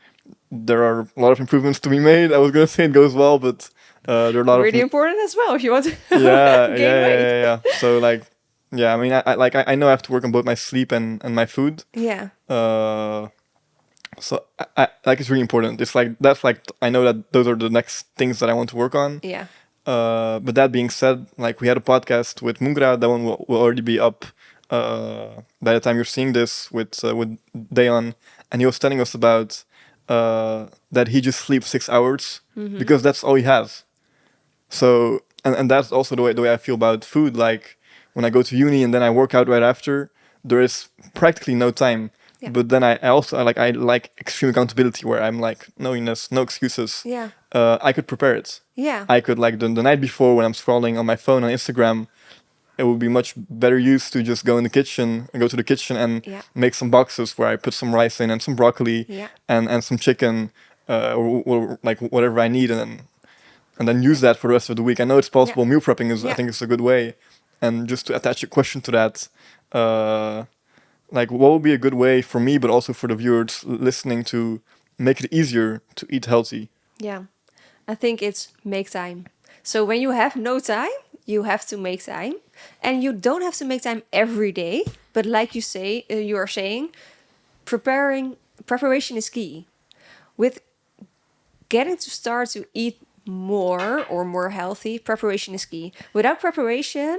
there are a lot of improvements to be made. I was gonna say it goes well, but there are a lot Really of important as well if you want to yeah, gain weight. yeah. So like, yeah, I mean, I know I have to work on both my sleep and my food. Yeah. So I like it's really important. It's like that's like I know that those are the next things that I want to work on. Yeah. But that being said, like we had a podcast with Mungra. That one will already be up by the time you're seeing this with Dayon, and he was telling us about that he just sleeps 6 hours because that's all he has. So and that's also the way I feel about food. Like when I go to uni and then I work out right after, there is practically no time. Yeah. But then I like extreme accountability where I'm like, no, Ines, no excuses. Yeah. I could prepare it. Yeah. I could like the night before when I'm scrolling on my phone on Instagram, it would be much better used to just go in the kitchen and go to the kitchen and Yeah. make some boxes where I put some rice in and some broccoli Yeah. and some chicken or like whatever I need and then use that for the rest of the week. I know it's possible. Meal prepping is I Yeah. think it's a good way. And just to attach a question to that, like what would be a good way for me, but also for the viewers listening to make it easier to eat healthy? Yeah. I think it's make time. So when you have no time, you have to make time. And you don't have to make time every day. But like you are saying, preparation is key. With getting to start to eat more or more healthy, preparation is key. Without preparation,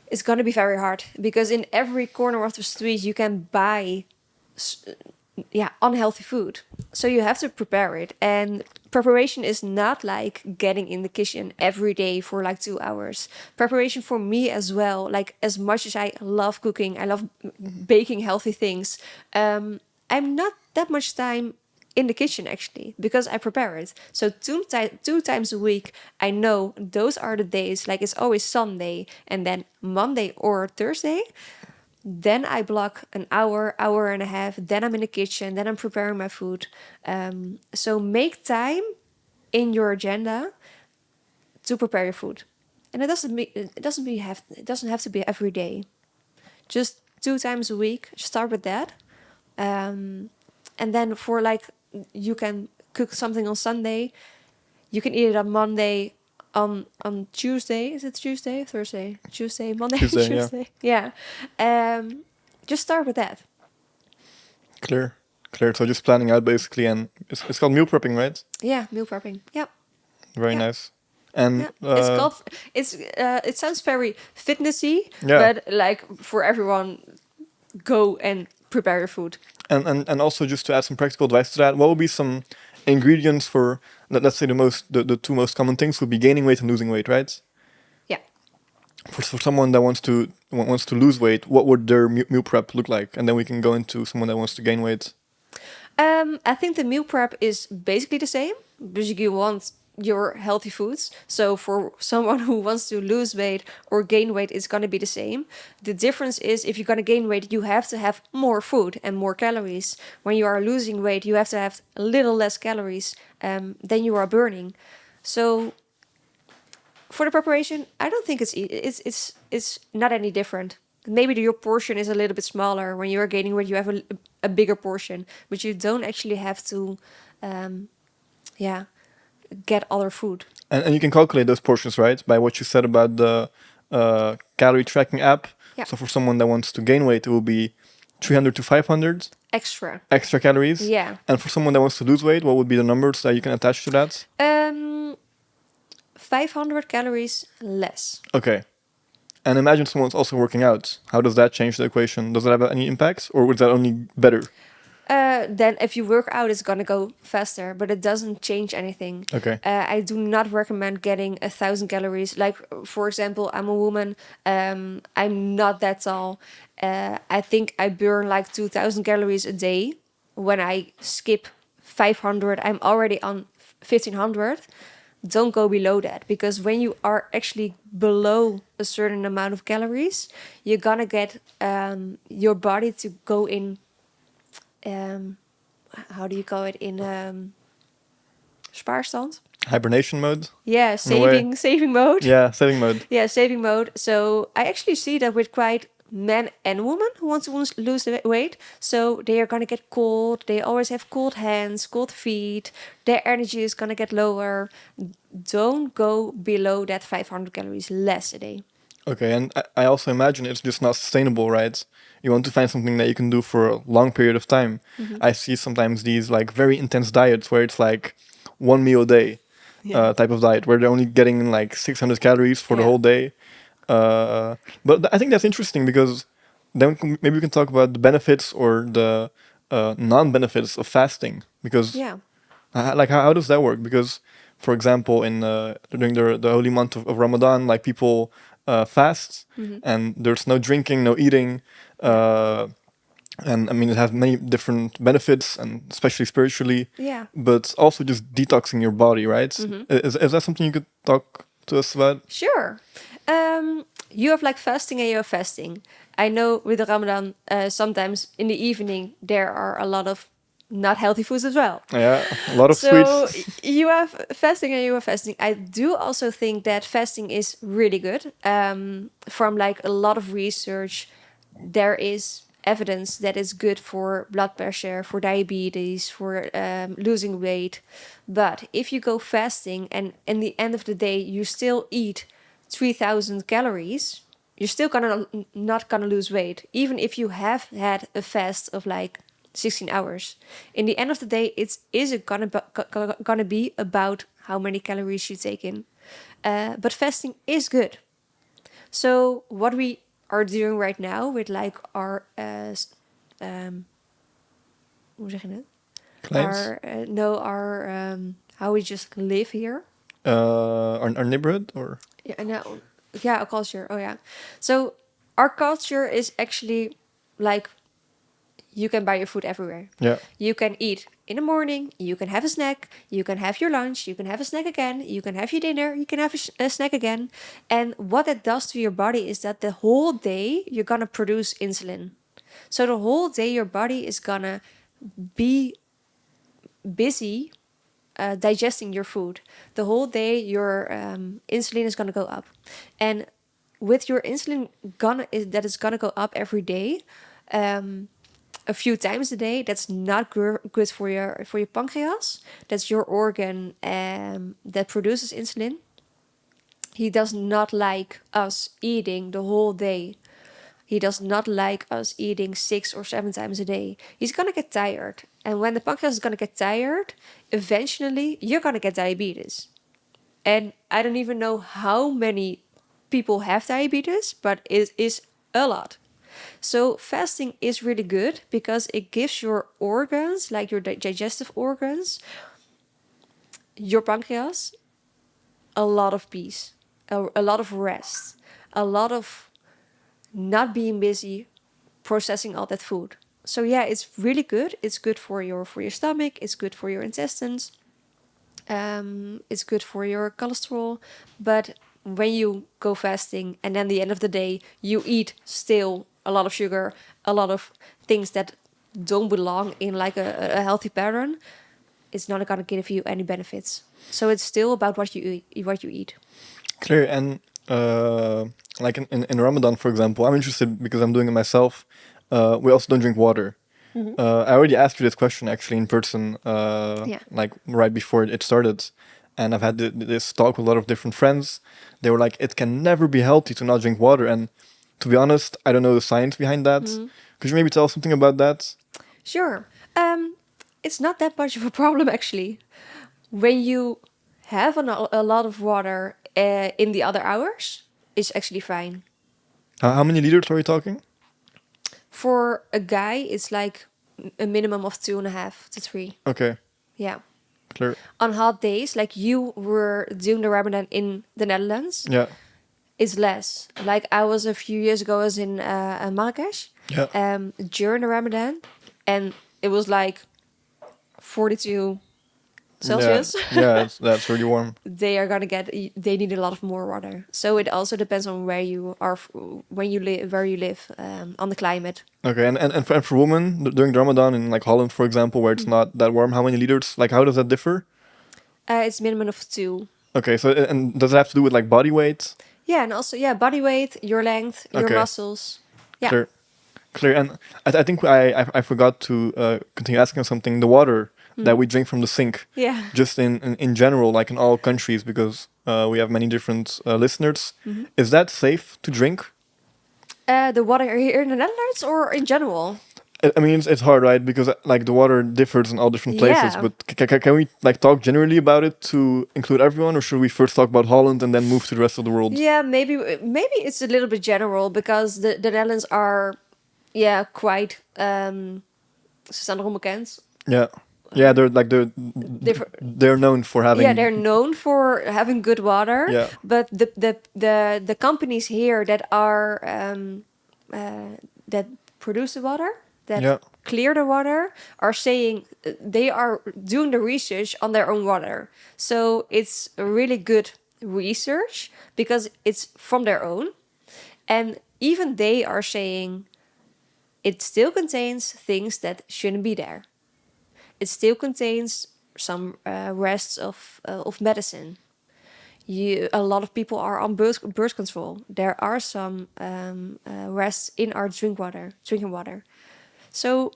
it's going to be very hard because in every corner of the street you can buy unhealthy food. So you have to prepare it. And preparation is not like getting in the kitchen every day for like 2 hours. Preparation for me as well, like as much as I love cooking, I love baking healthy things. I'm not that much time in the kitchen actually because I prepare it. So two times a week, I know those are the days, like it's always Sunday and then Monday or Thursday. Then I block an hour, hour and a half. Then I'm in the kitchen. Then I'm preparing my food. So make time in your agenda to prepare your food, and it doesn't have to be every day. Just 2 times a week. Start with that, and then for like you can cook something on Sunday. You can eat it on Monday. On Tuesday, is it Tuesday, Thursday, Tuesday, Monday, Tuesday, yeah. Tuesday, yeah. Just start with that. Clear. So just planning out basically, and it's called meal prepping, right? Yeah, meal prepping. Yep. Very Yeah. nice. And Yeah. It's called. It sounds very fitnessy, yeah, but like for everyone, go and prepare your food. and also just to add some practical advice to that, what would be some ingredients for let's say the two most common things would be gaining weight and losing weight, right? Yeah. For someone that wants to lose weight, what would their meal prep look like? And then we can go into someone that wants to gain weight. I think the meal prep is basically the same because you want your healthy foods. So for someone who wants to lose weight or gain weight, it's going to be the same. The difference is if you're going to gain weight, you have to have more food and more calories. When you are losing weight, you have to have a little less calories than you are burning. So for the preparation, I don't think it's not any different. Maybe your portion is a little bit smaller. When you are gaining weight, you have a bigger portion, but you don't actually have to, yeah, get other food. And you can calculate those portions, right? By what you said about the calorie tracking app. Yeah. So for someone that wants to gain weight, it will be 300 to 500 extra calories. Yeah. And for someone that wants to lose weight, what would be the numbers that you can attach to that? 500 calories less. Okay. And imagine someone's also working out. How does that change the equation? Does it have any impacts, or is that only better? Then if you work out, it's gonna go faster, but it doesn't change anything. Okay. I do not recommend getting 1,000 calories. Like for example, I'm a woman. I'm not that tall. I think I burn like 2,000 calories a day. When I skip 500, I'm already on 1,500. Don't go below that because when you are actually below a certain amount of calories, you're gonna get your body to go in. How do you call it in spaarstand? Hibernation mode? Yeah, In a way. saving mode. Yeah, saving mode. Yeah, saving mode. So I actually see that with quite men and women who want to lose the weight. So they are gonna get cold. They always have cold hands, cold feet. Their energy is gonna get lower. Don't go below that 500 calories less a day. Okay, and I also imagine it's just not sustainable, right? You want to find something that you can do for a long period of time. I see sometimes these like very intense diets where it's like one meal a day type of diet where they're only getting like 600 calories for the Yeah. whole day. But I think that's interesting because then maybe we can talk about the benefits or the non-benefits of fasting because Yeah. like how does that work? Because for example, in during the holy month of Ramadan, like people fast, and there's no drinking, no eating. And I mean, it has many different benefits, and especially spiritually, Yeah. but also just detoxing your body, right? Is that something you could talk to us about? Sure. You have like fasting and you have fasting. I know with the Ramadan, sometimes in the evening there are a lot of not healthy foods as well. Yeah, a lot of So sweets. you have fasting and you have fasting. I do also think that fasting is really good. From like a lot of research, there is evidence that it's good for blood pressure, for diabetes, for losing weight. But if you go fasting and in the end of the day you still eat 3,000 calories, you're still not gonna lose weight, even if you have had a fast of like 16 hours. In the end of the day, it gonna be about how many calories you take in. But fasting is good. So what we are doing right now with like our hoe zeg je het? Clients, Our no our how we just live here. our neighborhood, or Yeah, no, yeah, a culture. Oh yeah. So our culture is actually like you can buy your food everywhere. yeah, You can eat in the morning, you can have a snack, you can have your lunch, you can have a snack again, you can have your dinner, you can have a snack again. And what it does to your body is that the whole day you're gonna produce insulin. So the whole day your body is gonna be busy digesting your food. The whole day your insulin is gonna go up. And with your insulin that is gonna go up every day, a few times a day, that's not good for your pancreas. That's your organ that produces insulin. He does not like us eating the whole day. He does not like us eating 6 or 7 times a day. He's gonna get tired. And when the pancreas is gonna get tired, eventually you're gonna get diabetes. And I don't even know how many people have diabetes, but it is a lot. So fasting is really good because it gives your organs, like your digestive organs, your pancreas, a lot of peace, a lot of rest, a lot of not being busy processing all that food. So yeah, it's really good. It's good for your stomach. It's good for your intestines. It's good for your cholesterol. But when you go fasting and then the end of the day you eat still a lot of sugar, a lot of things that don't belong in like a healthy pattern, it's not gonna give you any benefits. So it's still about what you eat, clear. And like in Ramadan, for example, I'm interested because I'm doing it myself. We also don't drink water. I already asked you this question actually in person, Yeah. like right before it started, and I've had this talk with a lot of different friends. They were like, "It can never be healthy to not drink water." And to be honest, I don't know the science behind that. Could you maybe tell us something about that? Sure. It's not that much of a problem actually. When you have a lot of water in the other hours, it's actually fine. How many liters are we talking? For a guy, it's like a minimum of 2.5 to 3. Okay, Yeah. clear. On hot days, like you were doing the Ramadan in the Netherlands, Yeah, it's less. Like I was a few years ago, I was in Marrakesh yeah. during the Ramadan, and it was like 42 Yeah, Celsius. yeah, that's really warm. They need a lot of more water. So it also depends on where you are, when you live, where you live, on the climate. Okay, and for women during the Ramadan in like Holland, for example, where it's not that warm, how many liters? Like, how does that differ? It's minimum of 2. Okay, so and does it have to do with like body weight? Yeah, and also body weight, your length, your Okay, muscles. Yeah. clear, clear. And I think I forgot to continue asking something. The water that we drink from the sink, Yeah. just in general, like in all countries, because we have many different listeners. Is that safe to drink? The water here in the Netherlands or in general? I mean, it's hard, right? Because like the water differs in all different places. Yeah. But can we like talk generally about it to include everyone, or should we first talk about Holland and then move to the rest of the world? Yeah, maybe it's a little bit general because the Netherlands are quite ze staan erom bekend. Yeah, Yeah, they're like they're they're known for yeah, having. they're known for having good water, Yeah. but the companies here that are that produce the water, that Yeah. clear the water, are saying they are doing the research on their own water. So it's a really good research because it's from their own, and even they are saying it still contains things that shouldn't be there. It still contains some rests of medicine. A lot of people are on birth control. There are some rests in our drinking water. So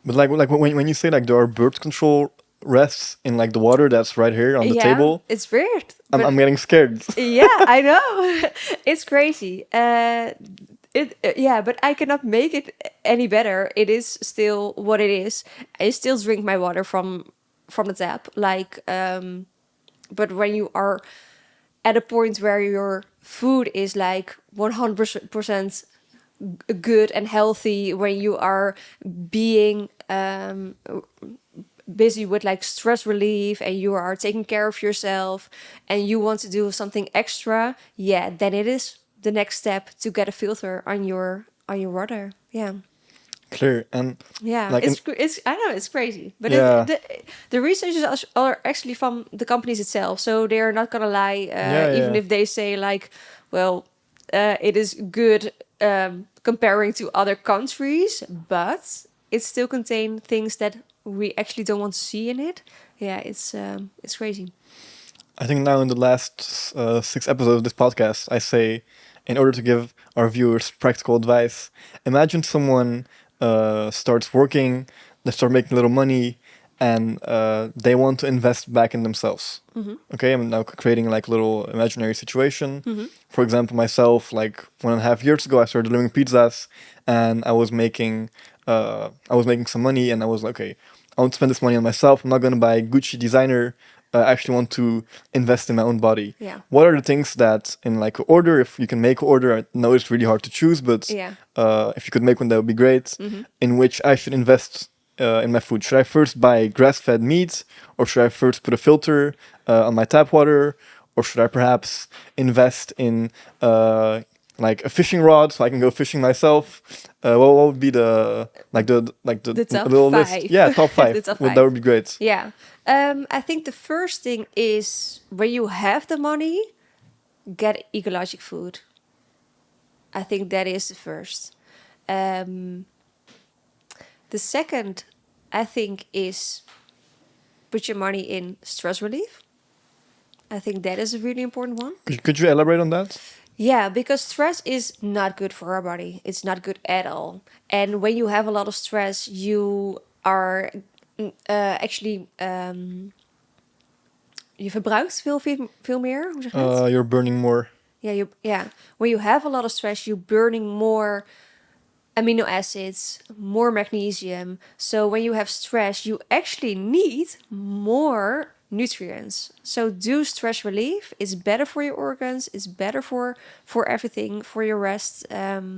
But like when you say like there are birth control rests in like the water that's right here on the yeah, table, it's weird, I'm but getting scared. yeah, I know. It's crazy. Yeah, but I cannot make it any better. It is still what it is. I still drink my water from the tap. Like, but when you are at a point where your food is like 100% good and healthy, when you are being busy with like stress relief and you are taking care of yourself and you want to do something extra, yeah, then it is the next step to get a filter on your water. Yeah. Clear. And Yeah, like in, it's I know it's crazy, but yeah. the researchers are actually from the companies itself, so they're not gonna lie, Yeah, even yeah. if they say like, well, it is good comparing to other countries, but it still contain things that we actually don't want to see in it. Yeah, it's crazy. I think now in the last 6 episodes of this podcast, I say, in order to give our viewers practical advice, imagine someone starts working, they start making a little money, and they want to invest back in themselves. Mm-hmm. Okay, I'm now creating like a little imaginary situation. Mm-hmm. For example, myself, like 1.5 years ago, I started delivering pizzas, and I was making some money, and I was like, okay, I want to spend this money on myself. I'm not going to buy Gucci designer. I actually want to invest in my own body. Yeah. What are the things that in like order, if you can make order, I know it's really hard to choose, but Yeah. if you could make one, that would be great. Mm-hmm. In which I should invest in my food. Should I first buy grass-fed meat, or should I first put a filter on my tap water, or should I perhaps invest in like a fishing rod so I can go fishing myself? What would be the The top little five. list? Yeah, top five. The top Well, five. that would be great. Yeah. I think the first thing is when you have the money, get ecologic food. I think that is the first. Um, the second, I think, is put your money in stress relief. I think that is a really important one. Could you elaborate on that? Yeah, because stress is not good for our body. It's not good at all. And when you have a lot of stress, you are actually je verbruikt veel meer. Hoe zeg je dat? You're burning more. Yeah. When you have a lot of stress, you're burning more amino acids, more magnesium. So when you have stress, you actually need more nutrients. So do stress relief. It's better for your organs. It's better for everything, for your rest,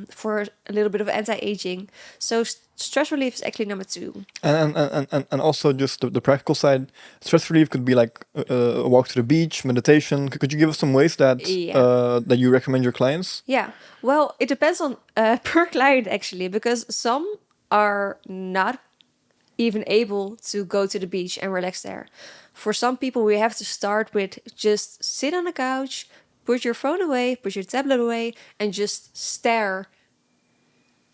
for a little bit of anti-aging. So stress relief is actually number 2. And also just the practical side, stress relief could be like a walk to the beach, meditation. Could you give us some ways that Yeah. that you recommend your clients? Yeah, well, it depends on per client actually, because some are not even able to go to the beach and relax there. For some people, we have to start with just sit on the couch, put your phone away, put your tablet away, and just stare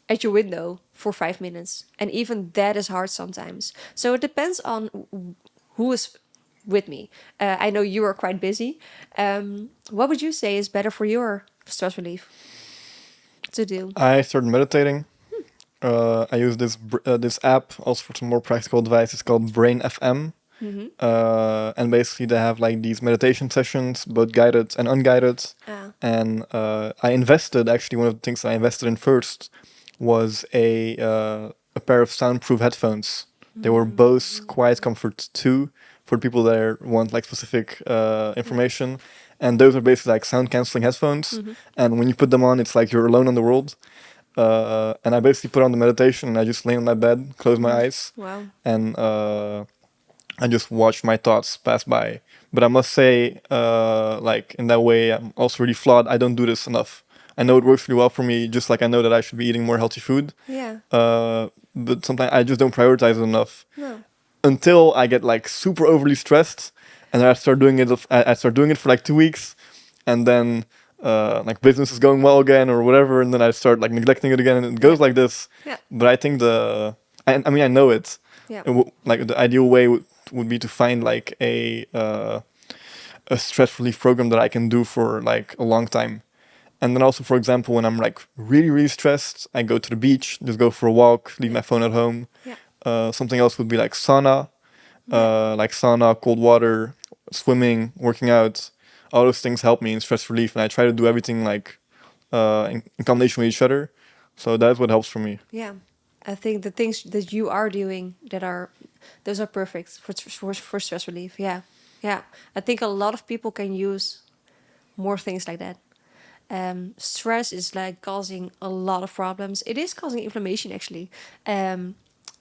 at your window for 5 minutes. And even that is hard sometimes. So it depends on who is with me. I know you are quite busy. What would you say is better for your stress relief to do? I started meditating. I use this app also for some more practical advice. It's called Brain FM. Mm-hmm. And basically they have like these meditation sessions, both guided and unguided. Ah. And I invested, actually one of the things I invested in first was a pair of soundproof headphones. They were Bose Quiet Comfort 2 for people that want like specific information. And those are basically like sound cancelling headphones. Mm-hmm. And when you put them on, it's like you're alone on the world. And I basically put on the meditation and I just lay on my bed, close my eyes, Wow. and I just watch my thoughts pass by. But I must say, like in that way, I'm also really flawed. I don't do this enough. I know it works really well for me, just like I know that I should be eating more healthy food. Yeah. But sometimes I just don't prioritize it enough No. until I get like super overly stressed, and then I start doing it. I start doing it for like 2 weeks, and then like business is going well again or whatever, and then I start like neglecting it again, and it goes Yeah. like this. Yeah. But I think I mean, I know it. Yeah. Like the ideal way would be to find like a stress relief program that I can do for like a long time. And then also, for example, when I'm like really, really stressed, I go to the beach, just go for a walk, leave my phone at home. Yeah. Something else would be Yeah. like sauna, cold water, swimming, working out. All those things help me in stress relief, and I try to do everything like in combination with each other. So that's what helps for me. Yeah. I think the things that you are doing those are perfect for stress relief. Yeah. Yeah. I think a lot of people can use more things like that. Stress is like causing a lot of problems. It is causing inflammation actually.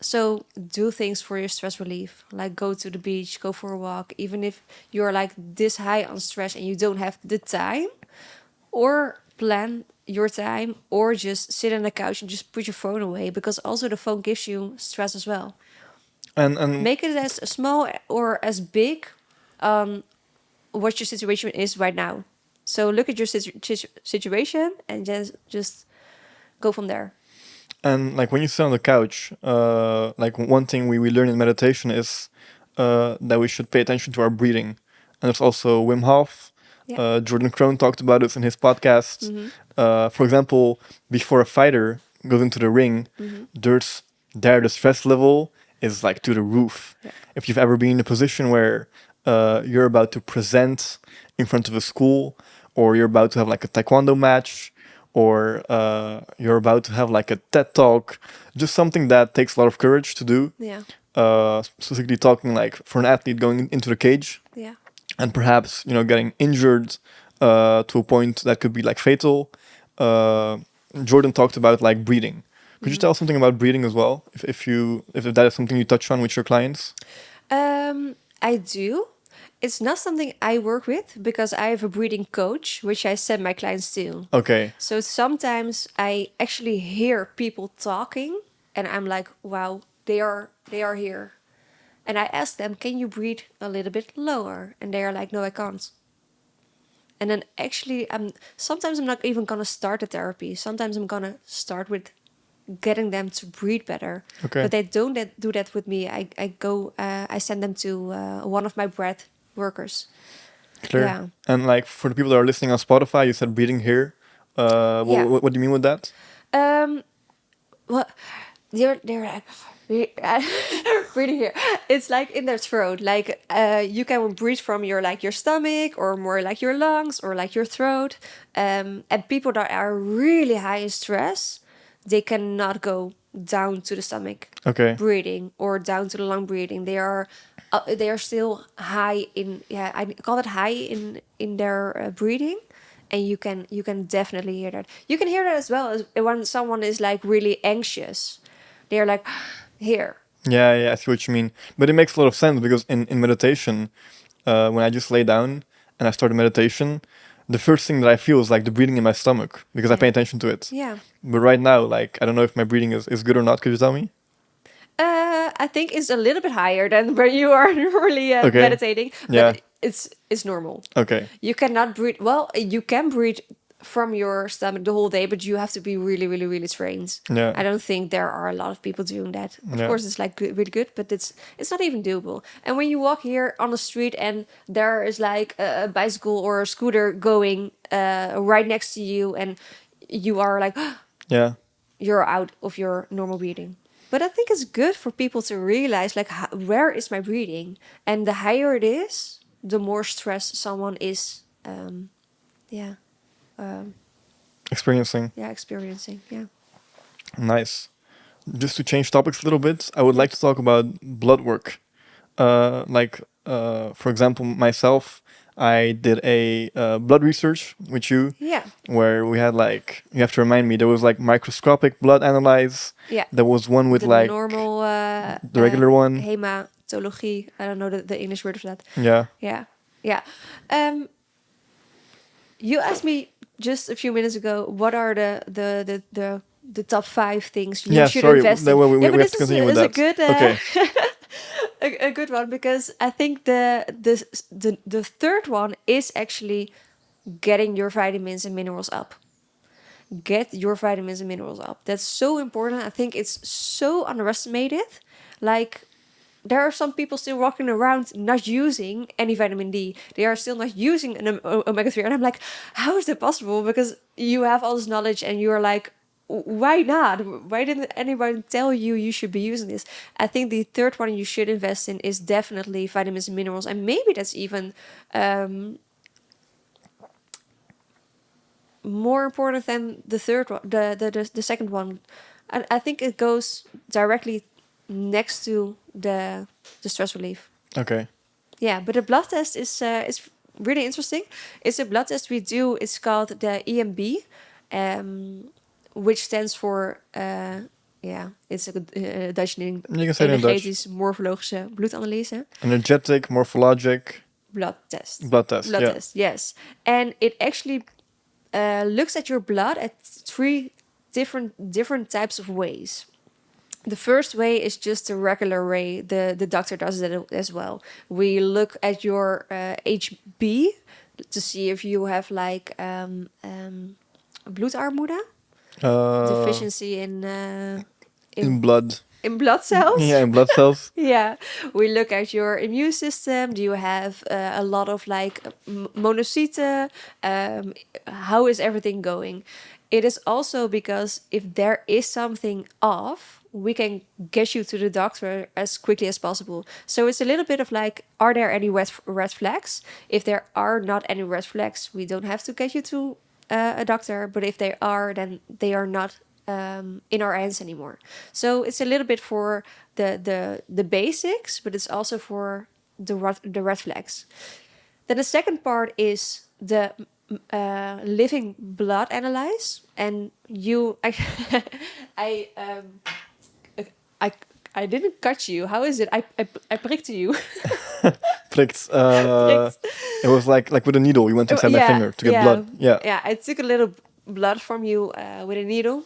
So do things for your stress relief, like go to the beach, go for a walk, even if you're like this high on stress and you don't have the time, or plan your time, or just sit on the couch and just put your phone away, because also the phone gives you stress as well. And Make it as small or as big, um, what your situation is right now. So look at your situation and just go from there. And like when you sit on the couch, like one thing we learn in meditation is that we should pay attention to our breathing. And there's also Wim Hof. Yeah. Jordan Crone talked about this in his podcast. Mm-hmm. For example, before a fighter goes into the ring, Mm-hmm. the stress level is like to the roof. Yeah. If you've ever been in a position where you're about to present in front of a school, or you're about to have like a taekwondo match, or you're about to have like a TED talk, just something that takes a lot of courage to do. Yeah. Specifically talking like for an athlete going into the cage Yeah. and perhaps getting injured to a point that could be like fatal. Uh, Jordan talked about like breathing. Could you Mm-hmm. tell us something about breathing as well, if that is something you touch on with your clients? I do. It's not something I work with because I have a breathing coach, which I send my clients to. Okay. So sometimes I actually hear people talking, and I'm like, wow, they are here. And I ask them, can you breathe a little bit lower? And they are like, no, I can't. And then actually, sometimes I'm not even gonna start the therapy. Sometimes I'm gonna start with getting them to breathe better. Okay. But they don't do that with me. I send them to one of my breath workers. Clear. Yeah. And like for the people that are listening on Spotify, you said breathing here. Yeah. What do you mean with that? Well, they're like breathing here. It's like in their throat. Like you can breathe from your stomach, or more like your lungs, or like your throat. And people that are really high in stress, they cannot go down to the stomach Okay. breathing or down to the lung breathing. They are still high in, yeah, I call it high in their breathing. And you can definitely hear that. You can hear that as well as when someone is like really anxious. They're like here. Yeah, I see what you mean. But it makes a lot of sense because in meditation, when I just lay down and I start a meditation, the first thing that I feel is like the breathing in my stomach because I pay Yeah. attention to it. Yeah. But right now, like, I don't know if my breathing is good or not. Could you tell me? I think it's a little bit higher than where you are really Okay. meditating, but Yeah. it's normal. Okay. You cannot breathe. Well, you can breathe from your stomach the whole day, but you have to be really, really, really trained. Yeah. I don't think there are a lot of people doing that. Of Yeah. course, it's like really good, but it's not even doable. And when you walk here on the street and there is like a bicycle or a scooter going right next to you, and you are like, Yeah. you're out of your normal breathing. But I think it's good for people to realize like where is my breathing, and the higher it is, the more stressed someone is. Yeah, Experiencing. experiencing. Yeah. Nice. Just to change topics a little bit, I would like to talk about blood work. For example, myself, I did a blood research with you Yeah. where we had like, you have to remind me, there was like microscopic blood analyze. Yeah. There was one with The like normal the regular one. symptologie. I don't know the English word for that. Yeah. Yeah. You asked me just a few minutes ago what are the top 5 things you Yeah, should sorry. invest Then in. we Yeah, but have this to continue with is a that. good Okay. a good one, because I think the third one is actually getting your vitamins and minerals up. Get your vitamins and minerals up. That's so important. I think it's so underestimated. Like, there are some people still walking around not using any vitamin D. They are still not using an omega-3. And I'm like, how is that possible? Because you have all this knowledge and you're like, why not? Why didn't anyone tell you you should be using this? I think the third one you should invest in is definitely vitamins and minerals. And maybe that's even more important than the third one, the second one. And I think it goes directly next to the stress relief. Okay. Yeah, but the blood test is really interesting. It's a blood test we do. It's called the EMB, which stands for it's a Dutch name. You can say it in Dutch. Energetisch morfologische bloedanalyse. Energetic, morphologic Blood test. blood test. Blood Yeah. test. Yes, and it actually looks at your blood at 3 different types of ways. The first way is just a regular way. The doctor does that as well. We look at your HB to see if you have like bloedarmoede, deficiency In blood. in blood cells. Yeah, in blood cells. Yeah, we look at your immune system. Do you have a lot of like monocyte? How is everything going? It is also because if there is something off, we can get you to the doctor as quickly as possible. So it's a little bit of like, are there any red flags? If there are not any red flags, we don't have to get you to a doctor. But if they are, then they are not in our hands anymore. So it's a little bit for the basics, but it's also for the red flags. Then the second part is the living blood analyze, and you I I I didn't cut you. How is it? I pricked you. Pricked. Pricked. It was like with a needle. You went inside my finger to get blood. Yeah. Yeah, I took a little blood from you with a needle,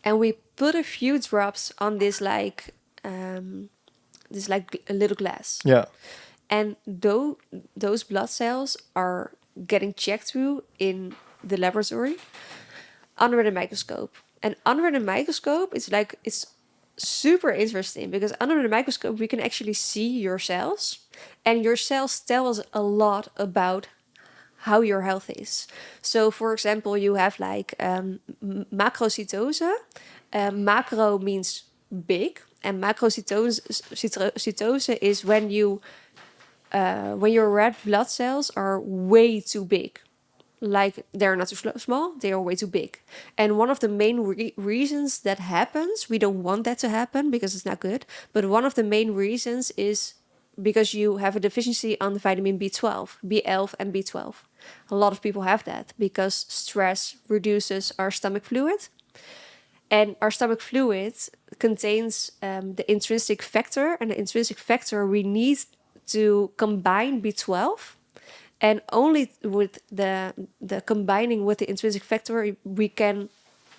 and we put a few drops on this like a little glass. Yeah. And those blood cells are getting checked through in the laboratory under the microscope. And under the microscope, it's super interesting, because under the microscope we can actually see your cells, and your cells tell us a lot about how your health is. So, for example, you have like macrocytose. Macro means big, and macrocytose is when your red blood cells are way too big. Like, they're not too small, they are way too big. And one of the main reasons that happens, we don't want that to happen because it's not good, but one of the main reasons is because you have a deficiency on vitamin B12, B11 and B12. A lot of people have that because stress reduces our stomach fluid. And our stomach fluid contains the intrinsic factor, and the intrinsic factor we need to combine B12. And only with the combining with the intrinsic factor, we can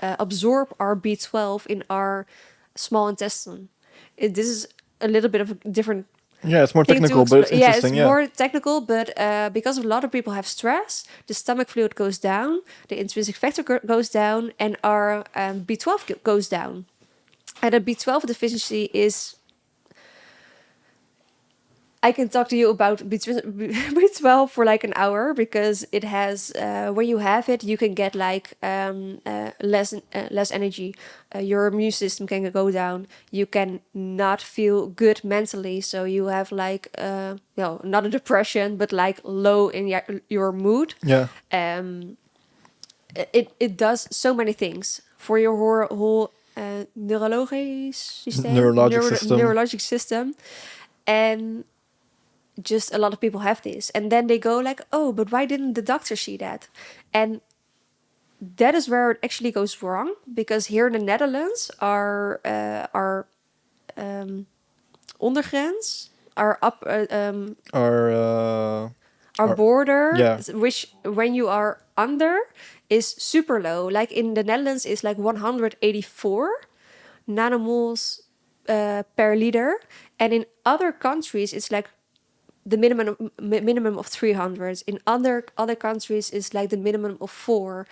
absorb our B12 in our small intestine. This is a little bit of a different Yeah, it's more thing to technical, but it's yeah, interesting. it's Yeah. more technical, but because a lot of people have stress, the stomach fluid goes down, the intrinsic factor goes down, and our B12 goes down. And a B12 deficiency is... I can talk to you about B12 for like an hour, because it has when you have it, you can get like less energy. Your immune system can go down. You can not feel good mentally, so you have like not a depression, but like low in your mood. Yeah. It does so many things for your whole neurologic system, neurologic system, and just a lot of people have this, and then they go like, oh, but why didn't the doctor see that? And that is where it actually goes wrong, because here in the Netherlands our ondergrens our up Our our Or- border, yeah. which when you are under is super low. Like in the Netherlands is like 184 nanomoles per liter, and in other countries it's like the minimum of 300. In other countries is like the minimum of 4.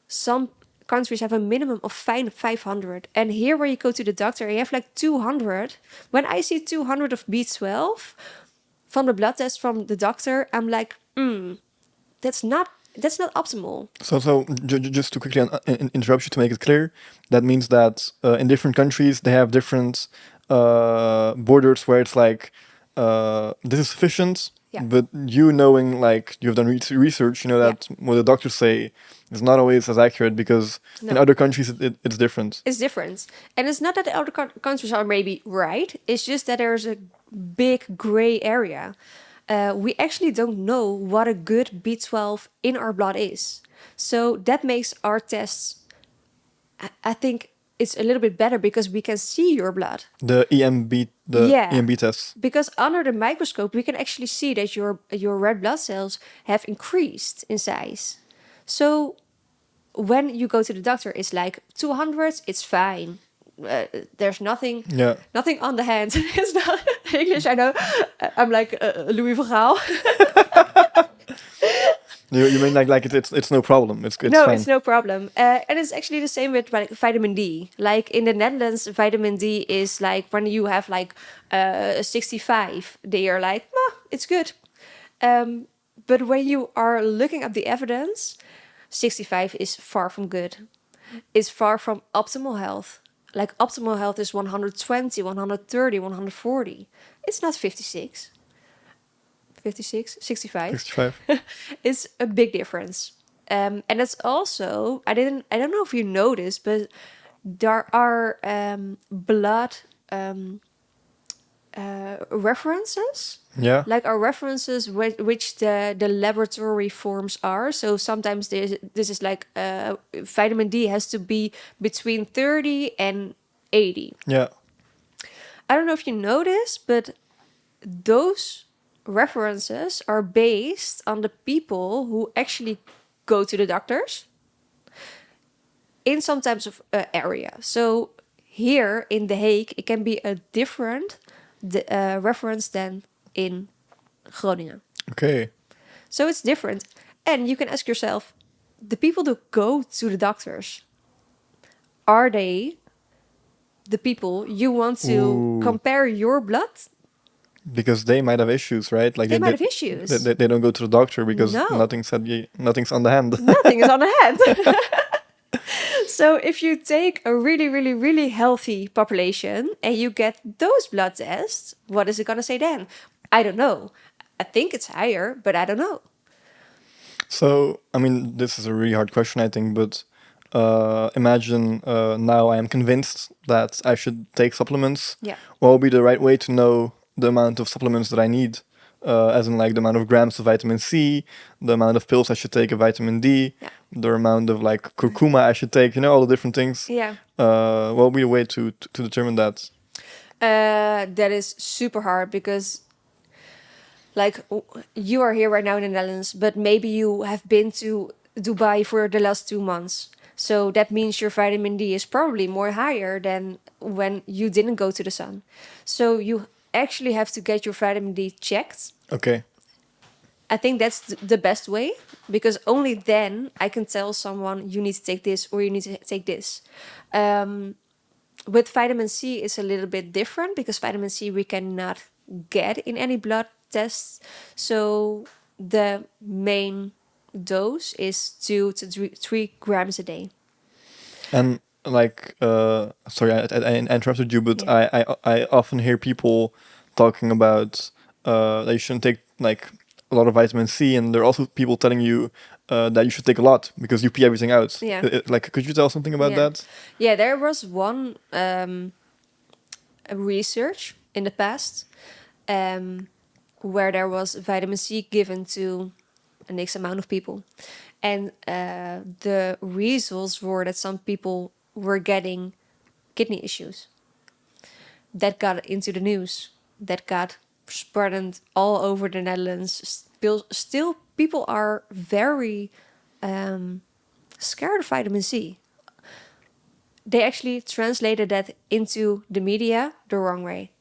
Some countries have a minimum of 500, and here where you go to the doctor you have like 200. When I see 200 of B12 from the blood test from the doctor, I'm like, that's not optimal. So just to quickly interrupt you to make it clear, that means that in different countries they have different borders where it's like this is sufficient, Yeah. but you knowing like you've done research, you know Yeah. that what the doctors say is not always as accurate because in No. other countries it's different. It's different, and it's not that the other countries are maybe right. It's just that there's a big gray area. We actually don't know what a good B12 in our blood is, so that makes our tests, I think it's a little bit better because we can see your blood. The EMB tests. Because under the microscope we can actually see that your red blood cells have increased in size. So when you go to the doctor, it's like 200, it's fine. There's nothing Yeah. nothing on the hand. It's not English, I know. I'm like Louis van Gaal. You mean like it's no problem. It's No, fine. it's no problem. And it's actually the same with like vitamin D. Like in the Netherlands, vitamin D is like when you have like 65, they are like, it's good. But when you are looking at the evidence, 65 is far from good. It's far from optimal health. Like optimal health is 120, 130, 140. It's not 56. 56, 65. 65. It's a big difference. And it's also, I don't know if you noticed, but there are blood references. Yeah. Like our references which the laboratory forms are. So sometimes this is like vitamin D has to be between 30 and 80. Yeah. I don't know if you noticed, but those references are based on the people who actually go to the doctors in some types of area. So here in The Hague, it can be a different reference than in Groningen. Okay. So it's different. And you can ask yourself, the people that go to the doctors, are they the people you want to Ooh. compare your blood? Because they might have issues, right? Like They might have issues. They don't go to the doctor because No. nothing's on the hand. Nothing is on the hand. So if you take a really, really, really healthy population and you get those blood tests, what is it going to say then? I don't know. I think it's higher, but I don't know. So, I mean, this is a really hard question, I think, but imagine now I am convinced that I should take supplements. Yeah. What would be the right way to know the amount of supplements that I need? As in, like, the amount of grams of vitamin C, the amount of pills I should take of vitamin D, Yeah. the amount of, like, curcuma I should take, all the different things. Yeah. What would be a way to determine that? That is super hard because, like, you are here right now in the Netherlands, but maybe you have been to Dubai for the last 2 months. So that means your vitamin D is probably more higher than when you didn't go to the sun. So you actually have to get your vitamin D checked. Okay. I think that's the best way, because only then I can tell someone you need to take this or you need to take this. With vitamin C, it's a little bit different because vitamin C we cannot get in any blood tests. So the main dose is 2 to 3 grams a day. And like, sorry, I interrupted you, but Yeah. I often hear people talking about that you shouldn't take like a lot of vitamin C, and there are also people telling you that you should take a lot because you pee everything out. Yeah. Like, could you tell something about Yeah. that? Yeah, there was one research in the past where there was vitamin C given to an X amount of people. And the results were that some people were getting kidney issues. That got into the news. That got spreading all over the Netherlands. Still people are very scared of vitamin C. They actually translated that into the media the wrong way.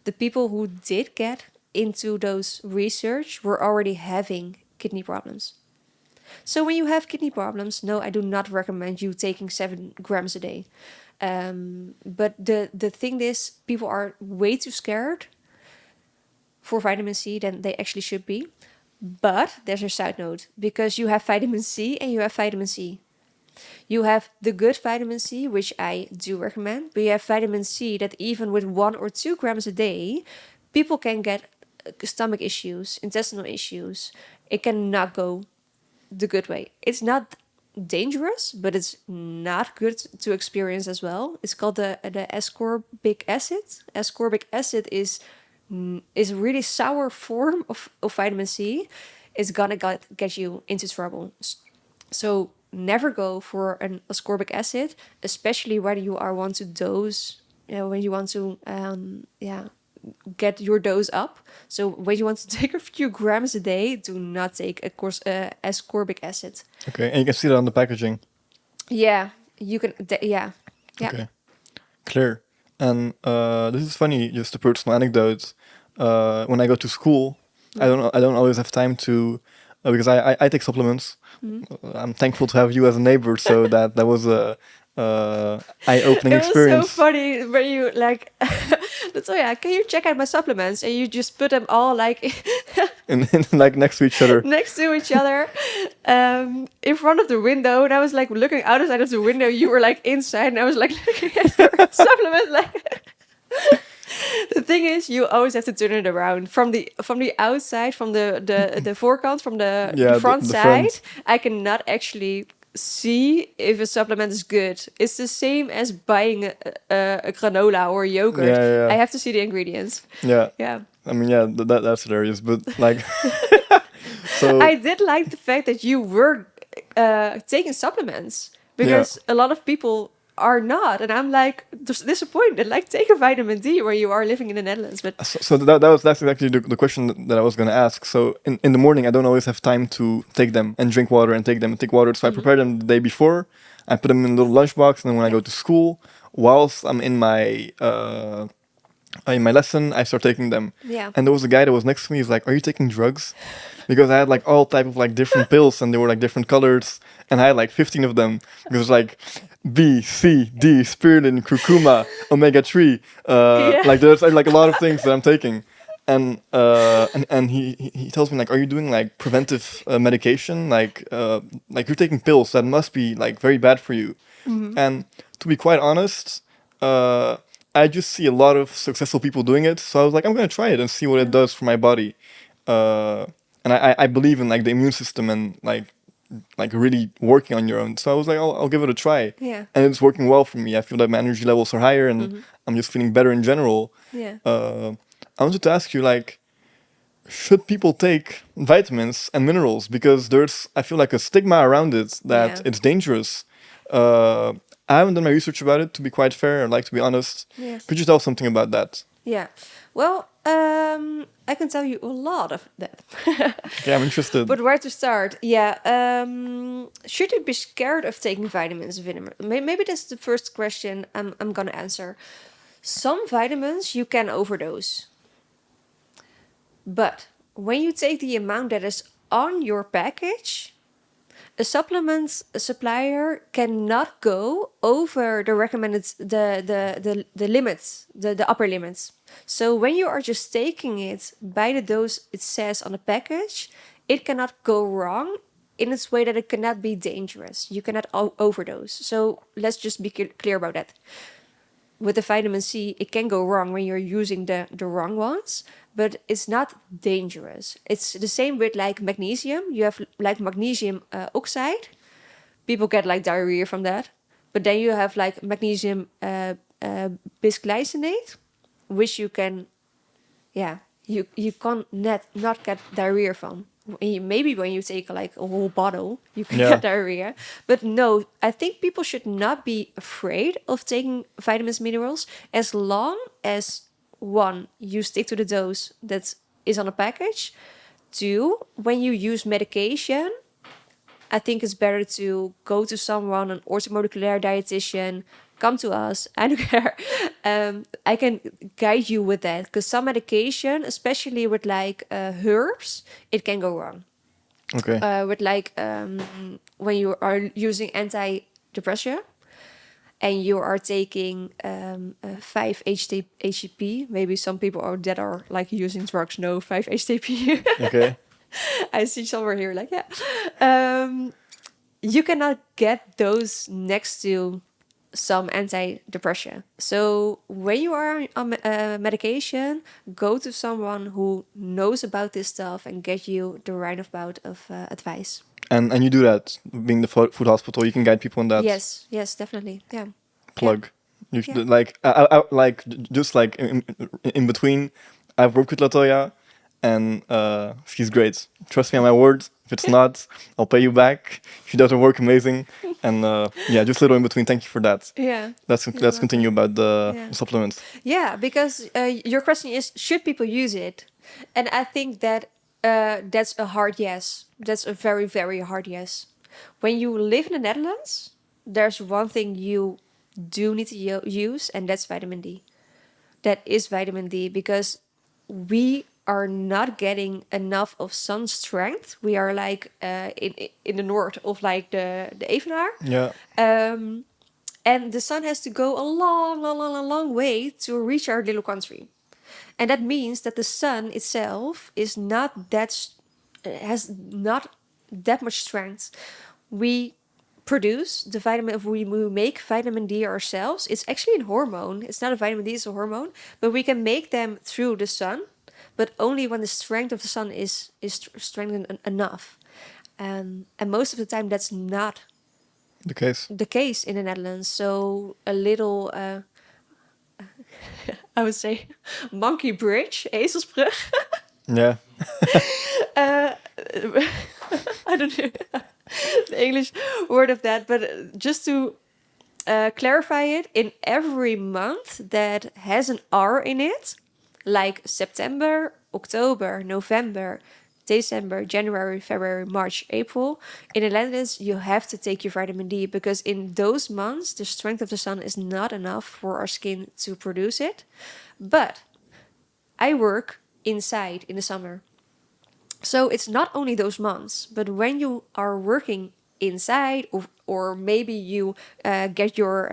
The people who did get into those research were already having kidney problems. So when you have kidney problems, no, I do not recommend you taking 7 grams a day. But the thing is, people are way too scared for vitamin C than they actually should be. But there's a side note, because you have vitamin C and you have vitamin C. You have the good vitamin C, which I do recommend, but you have vitamin C that even with 1 or 2 grams a day, people can get stomach issues, intestinal issues. It cannot go the good way. It's not dangerous, but it's not good to experience as well. It's called the ascorbic acid. Ascorbic acid is a really sour form of vitamin C. It's gonna get you into trouble. So never go for an ascorbic acid, especially when you are want to dose. When you want to get your dose up. So when you want to take a few grams a day, do not take ascorbic acid. Okay, and you can see that on the packaging. Yeah, you can. Yeah. Okay, clear. And this is funny, just a personal anecdote. When I go to school, I don't always have time to because I take supplements. I'm thankful to have you as a neighbor, so that was a eye-opening It was experience. so funny when you like, Latoya, can you check out my supplements? And you just put them all like in like next to each other. next to each other, in front of the window. And I was like looking outside of the window. You were like inside, and I was like looking at your supplements. Like, the thing is, you always have to turn it around from the outside, from the voorkant, from the front the side. front. I cannot actually see if a supplement is good. It's the same as buying a granola or yogurt. Yeah. I have to see the ingredients. Yeah. Yeah. I mean, yeah, that's hilarious. But like, so I did like the fact that you were taking supplements, because a lot of people are not, and I'm like disappointed. Like, take a vitamin D where you are living in the Netherlands. But so that's exactly the question that I was going to ask. So in the morning, I don't always have time to take them and drink water and take them and take water. So I prepare them the day before. I put them in a little lunchbox, and then when I go to school, whilst I'm in my lesson, I start taking them. yeah, And there was a guy that was next to me. He's like, "Are you taking drugs?" Because I had like all type of like different pills, and they were like different colors, and I had like 15 of them. It was like B, C, D, spirulina, curcuma, omega-3. Like there's like a lot of things that I'm taking. And he tells me like, "Are you doing like preventive medication? Like you're taking pills that must be like very bad for you." And to be quite honest, I just see a lot of successful people doing it. So I was like, I'm gonna try it and see what it does for my body. And I believe in like the immune system and like really working on your own. So I was like, I'll give it a try. yeah, And it's working well for me. I feel that my energy levels are higher, and I'm just feeling better in general. yeah. I wanted to ask you, like, should people take vitamins and minerals? Because I feel like a stigma around it that Yeah. it's dangerous. I haven't done my research about it, to be quite fair. I'd like to be honest. Yeah. Could you tell something about that? Yeah. Well, I can tell you a lot of that. Okay, I'm interested. But where to start? Yeah. Should you be scared of taking vitamins? Maybe that's the first question I'm gonna answer. Some vitamins you can overdose, but when you take the amount that is on your package, a supplement supplier cannot go over the recommended the limits, the upper limits. So when you are just taking it by the dose it says on the package, it cannot go wrong in its way that it cannot be dangerous. You cannot overdose. So let's just be clear about that. With the vitamin C, it can go wrong when you're using the wrong ones, but it's not dangerous. It's the same with like magnesium. You have like magnesium oxide. People get like diarrhea from that. But then you have like magnesium bisglycinate, which you can, you can't not get diarrhea from. Maybe when you take like a whole bottle, you can get diarrhea. But no, I think people should not be afraid of taking vitamins, minerals, as long as one, you stick to the dose that is on a package. Two, when you use medication, I think it's better to go to someone, an orthomolecular dietitian, come to us. I don't care. I can guide you with that because some medication, especially with like herbs, it can go wrong. Okay. With like when you are using antidepressant and you are taking 5-HTP, maybe some people are that are like using drugs know 5-HTP. Okay. I see somewhere here like, yeah. You cannot get those next to some antidepressant. So when you are on medication, go to someone who knows about this stuff and get you the right amount of advice. And you do that, being the food hospital. You can guide people on that. Yes, definitely. Yeah. Plug. You should, Yeah. like like just like in between. I've worked with Latoya, and she's great. Trust me on my word. If it's not, I'll pay you back. She does her work amazing, and yeah, just a little in between. Thank you for that. Yeah. Let's continue about the Yeah. supplements. Yeah, because your question is, should people use it? And I think that that's a hard yes. That's a very, very hard yes. When you live in the Netherlands, there's one thing you do need to use, and that's vitamin D. That is vitamin D because we are not getting enough of sun strength. We are like in the north of like the Evenaar. Yeah. And the sun has to go a long way to reach our little country. And that means that the sun itself is not has not that much strength. We produce the vitamin, we make vitamin D ourselves. It's actually a hormone. It's not a vitamin D, it's a hormone. But we can make them through the sun, but only when the strength of the sun is strengthened enough. And most of the time, that's not The case. the case in the Netherlands. So a little, I would say, monkey bridge, ezelsbrug. Yeah. I don't know the English word of that, but just to clarify it, in every month that has an R in it, like September, October, November, December, January, February, March, April, in the Netherlands, you have to take your vitamin D because in those months, the strength of the sun is not enough for our skin to produce it. But I work inside in the summer. So it's not only those months, but when you are working inside, or maybe you get your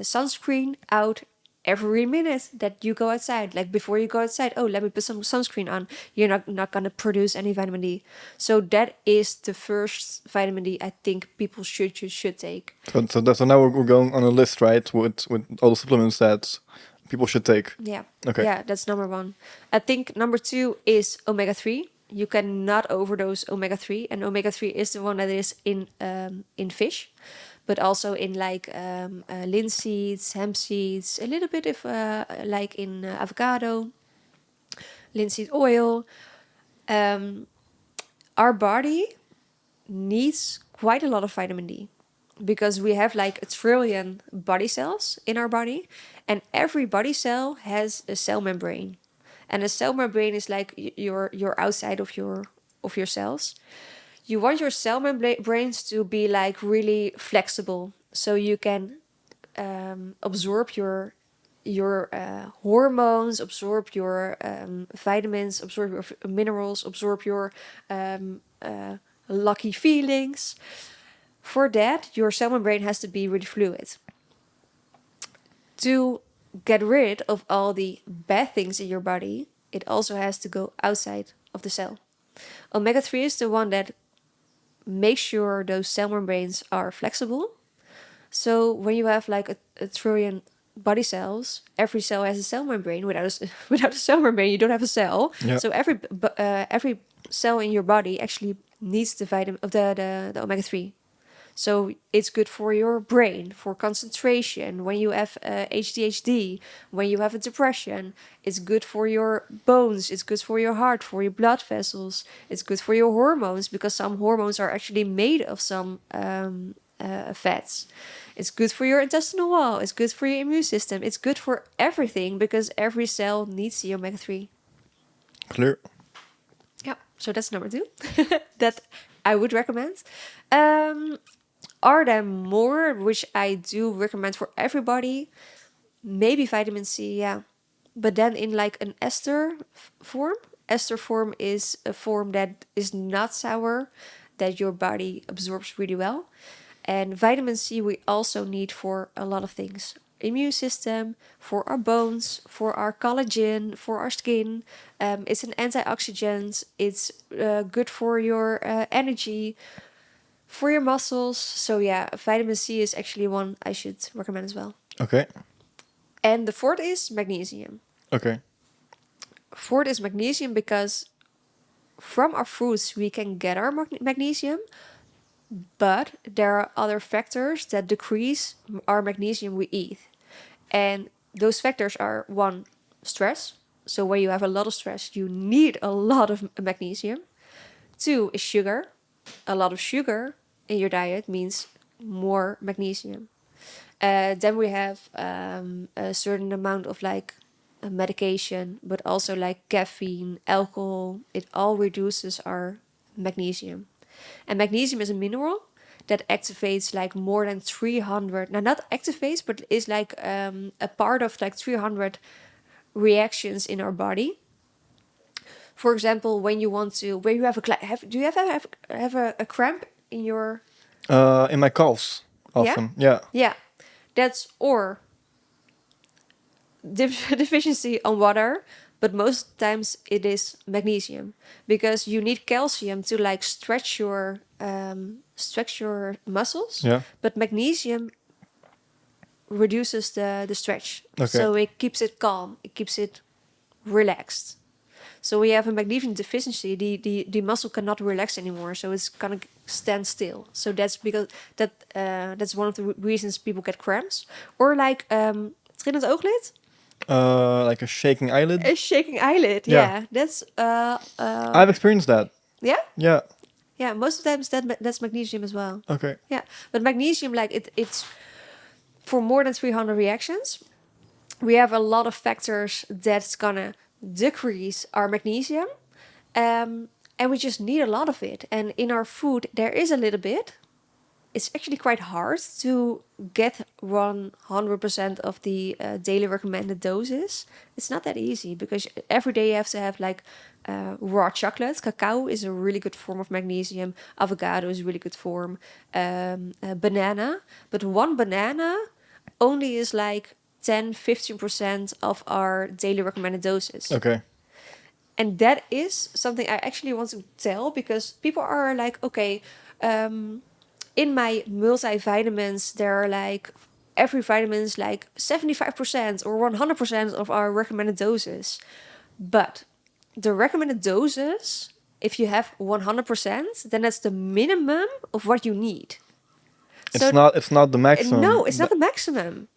sunscreen out every minute that you go outside. Like before you go outside, oh, let me put some sunscreen on. You're not gonna produce any vitamin D. So that is the first vitamin D I think people should take. So now we're going on a list, right? With all the supplements that people should take. Yeah. Okay. Yeah, that's number one. I think number two is omega-3. You cannot overdose omega-3, and omega-3 is the one that is in fish, but also in like linseeds, hemp seeds, a little bit of like in avocado, linseed oil. Our body needs quite a lot of vitamin D because we have like 1 trillion body cells in our body, and every body cell has a cell membrane, and a cell membrane is like your outside of your cells. You want your cell membranes to be like really flexible, so you can absorb your hormones, absorb your vitamins, absorb your minerals, absorb your lucky feelings. For that, your cell membrane has to be really fluid. To get rid of all the bad things in your body, it also has to go outside of the cell. Omega-3 is the one that makes sure those cell membranes are flexible. So when you have like a trillion body cells, every cell has a cell membrane. Without a cell membrane, you don't have a cell. Yep. So every cell in your body actually needs the vitamin of the omega-3. So it's good for your brain, for concentration. When you have ADHD, when you have a depression, it's good for your bones. It's good for your heart, for your blood vessels. It's good for your hormones because some hormones are actually made of some fats. It's good for your intestinal wall. It's good for your immune system. It's good for everything because every cell needs the omega-3. Clear. Yeah, so that's number 2 that I would recommend. Are there more which I do recommend for everybody? Maybe vitamin C, yeah. But then in like an ester form. Ester form is a form that is not sour, that your body absorbs really well. And vitamin C we also need for a lot of things. Immune system, for our bones, for our collagen, for our skin. It's an antioxidant. It's good for your energy, for your muscles. So yeah, vitamin C is actually one I should recommend as well. Okay. And the fourth is magnesium. Okay. Fourth is magnesium because from our fruits we can get our magnesium, but there are other factors that decrease our magnesium we eat. And those factors are one, stress. So when you have a lot of stress, you need a lot of magnesium. Two is sugar. A lot of sugar in your diet means more magnesium. Then we have a certain amount of like medication, but also like caffeine, alcohol. It all reduces our magnesium. And magnesium is a mineral that activates like more than 300. Now, not activates, but is like a part of like 300 reactions in our body. For example, when you want to, when you have do you ever have a cramp in your? In my calves, often. Yeah. Yeah, that's or deficiency on water, but most times it is magnesium because you need calcium to like stretch your muscles. Yeah. But magnesium reduces the stretch, Okay. so it keeps it calm, it keeps it relaxed. So we have a magnesium deficiency. The muscle cannot relax anymore, so it's gonna stand still. So that's because that's one of the reasons people get cramps or like trillend ooglid. Like a shaking eyelid. A shaking eyelid, Yeah. yeah. That's I've experienced that. yeah, Yeah. yeah. Most of the times that's magnesium as well. Okay. Yeah, but magnesium, like it's for more than 300 reactions. We have a lot of factors that's gonna decrease our magnesium, and we just need a lot of it. And in our food, there is a little bit. It's actually quite hard to get 100% of the daily recommended doses. It's not that easy because every day you have to have like raw chocolate. Cacao is a really good form of magnesium. Avocado is a really good form. Banana. But one banana only is like 10-15% of our daily recommended doses. Okay. And that is something I actually want to tell because people are like, okay, in my multivitamins, there are like every vitamin is like 75% or 100% of our recommended doses. But the recommended doses, if you have 100%, then that's the minimum of what you need. It's not the maximum. No, it's not the maximum.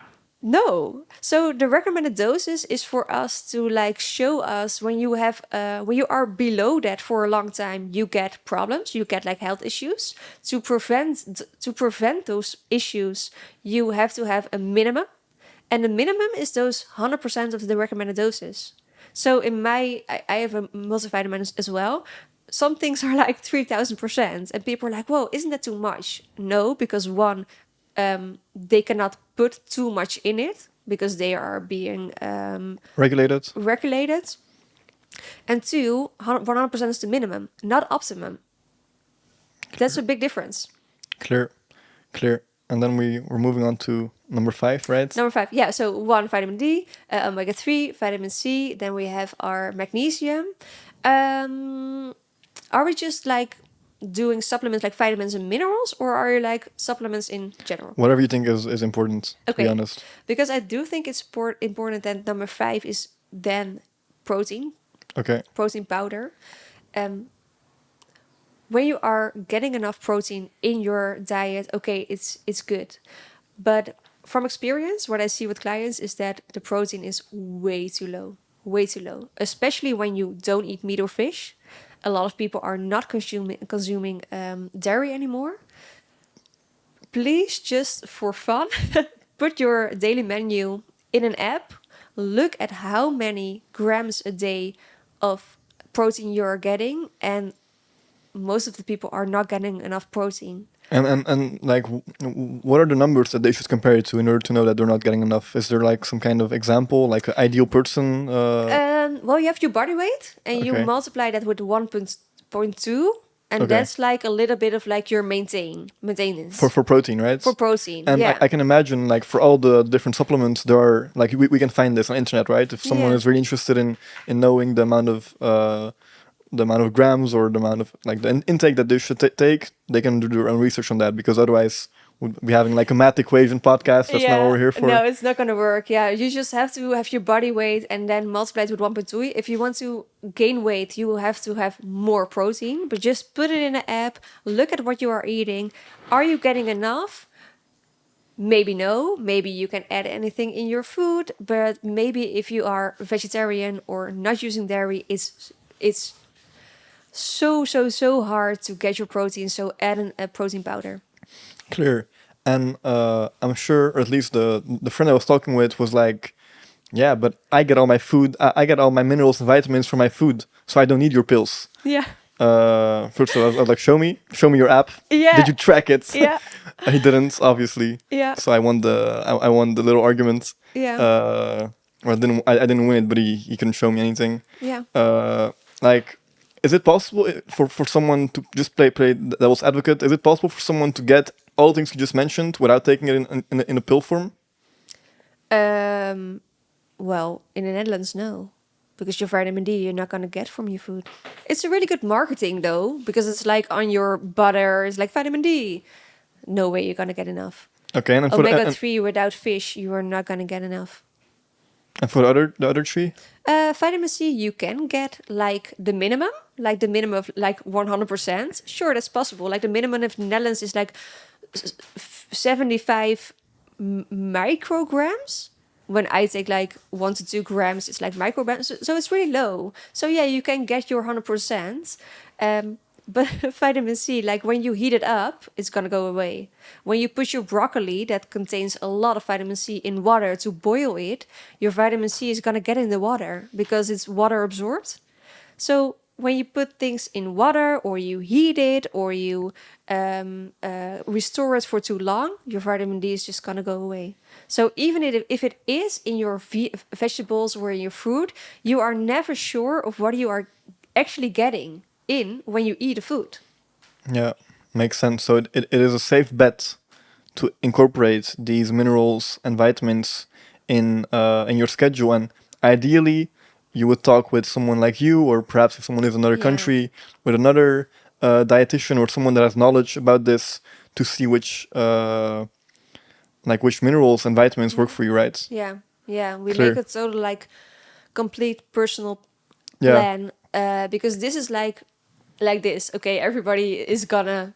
No. So the recommended doses is for us to like show us when you have when you are below that for a long time, you get problems, you get like health issues. To prevent those issues, you have to have a minimum, and the minimum is those 100% of the recommended doses. So in I have a multivitamin as well. Some things are like 3,000%, and people are like, "Whoa, isn't that too much?" No, because one, they cannot put too much in it because they are being regulated. And two, 100% is the minimum, not optimum. That's a big difference. Clear. And then we're moving on to number 5, right? Number 5, yeah. So 1, vitamin D, omega-3, vitamin C. Then we have our magnesium. Are we just like doing supplements like vitamins and minerals, or are you like supplements in general? Whatever you think is important, to be honest. Because I do think it's important that number 5 is then protein. Okay. Protein powder. When you are getting enough protein in your diet, okay, it's good. But from experience, what I see with clients is that the protein is way too low. Way too low. Especially when you don't eat meat or fish. A lot of people are not consuming dairy anymore. please, just for fun, put your daily menu in an app. Look at how many grams a day of protein you're getting, and most of the people are not getting enough protein. And like, what are the numbers that they should compare it to in order to know that they're not getting enough? Is there like some kind of example, like an ideal person? Well, you have your body weight, and you Okay. multiply that with 1.2, and Okay. that's like a little bit of like your maintenance For protein, right? for protein. And Yeah. I can imagine, like, for all the different supplements, there are, like, we can find this on internet, right? If someone Yeah. is really interested in knowing the amount of grams or the amount of, like, the intake that they should take, they can do their own research on that, because otherwise we'd be having like a math equation podcast. That's not what we're here for. No, it's not gonna work. Yeah, you just have to have your body weight and then multiply it with 1.2. If you want to gain weight, you will have to have more protein. But just put it in an app. Look at what you are eating. Are you getting enough? Maybe no. Maybe you can add anything in your food. But maybe if you are vegetarian or not using dairy, it's so hard to get your protein. So add a protein powder. Clear. And I'm sure, or at least the friend I was talking with was like, yeah, but I get all my food, I get all my minerals and vitamins from my food, so I don't need your pills. Yeah. First of all, I was like, show me your app. Yeah. Did you track it? Yeah. He didn't, obviously. Yeah. So I won I won the little argument. Yeah. Well, I didn't win it, but he couldn't show me anything. Yeah. Like, is it possible for someone to just play devil's advocate? Is it possible for someone to get all the things you just mentioned without taking it in a pill form? Well, in the Netherlands, no. Because your vitamin D you're not going to get from your food. It's a really good marketing, though, because it's like on your butter, it's like vitamin D. No way you're going to get enough. Okay, and Omega-3 without fish, you are not going to get enough. for the other three? Vitamin C, you can get like the minimum of like 100%. Sure, that's possible. Like the minimum of the Netherlands is like 75 micrograms. When I take like 1 to 2 grams, it's like micrograms. So it's really low. So yeah, you can get your 100%. But vitamin C, like when you heat it up, it's gonna go away. When you put your broccoli that contains a lot of vitamin C in water to boil it, your vitamin C is gonna get in the water because it's water absorbed. So when you put things in water or you heat it or you restore it for too long, your vitamin D is just gonna go away. So even if it is in your vegetables or in your fruit, you are never sure of what you are actually getting in when you eat the food. Yeah, makes sense. So it is a safe bet to incorporate these minerals and vitamins in your schedule, and ideally you would talk with someone like you, or perhaps if someone lives in another country, with another dietitian or someone that has knowledge about this, to see which minerals and vitamins work for you, right? Yeah, we Clear. make it sort of like complete personal Yeah. plan, because this is like this. Okay, everybody is gonna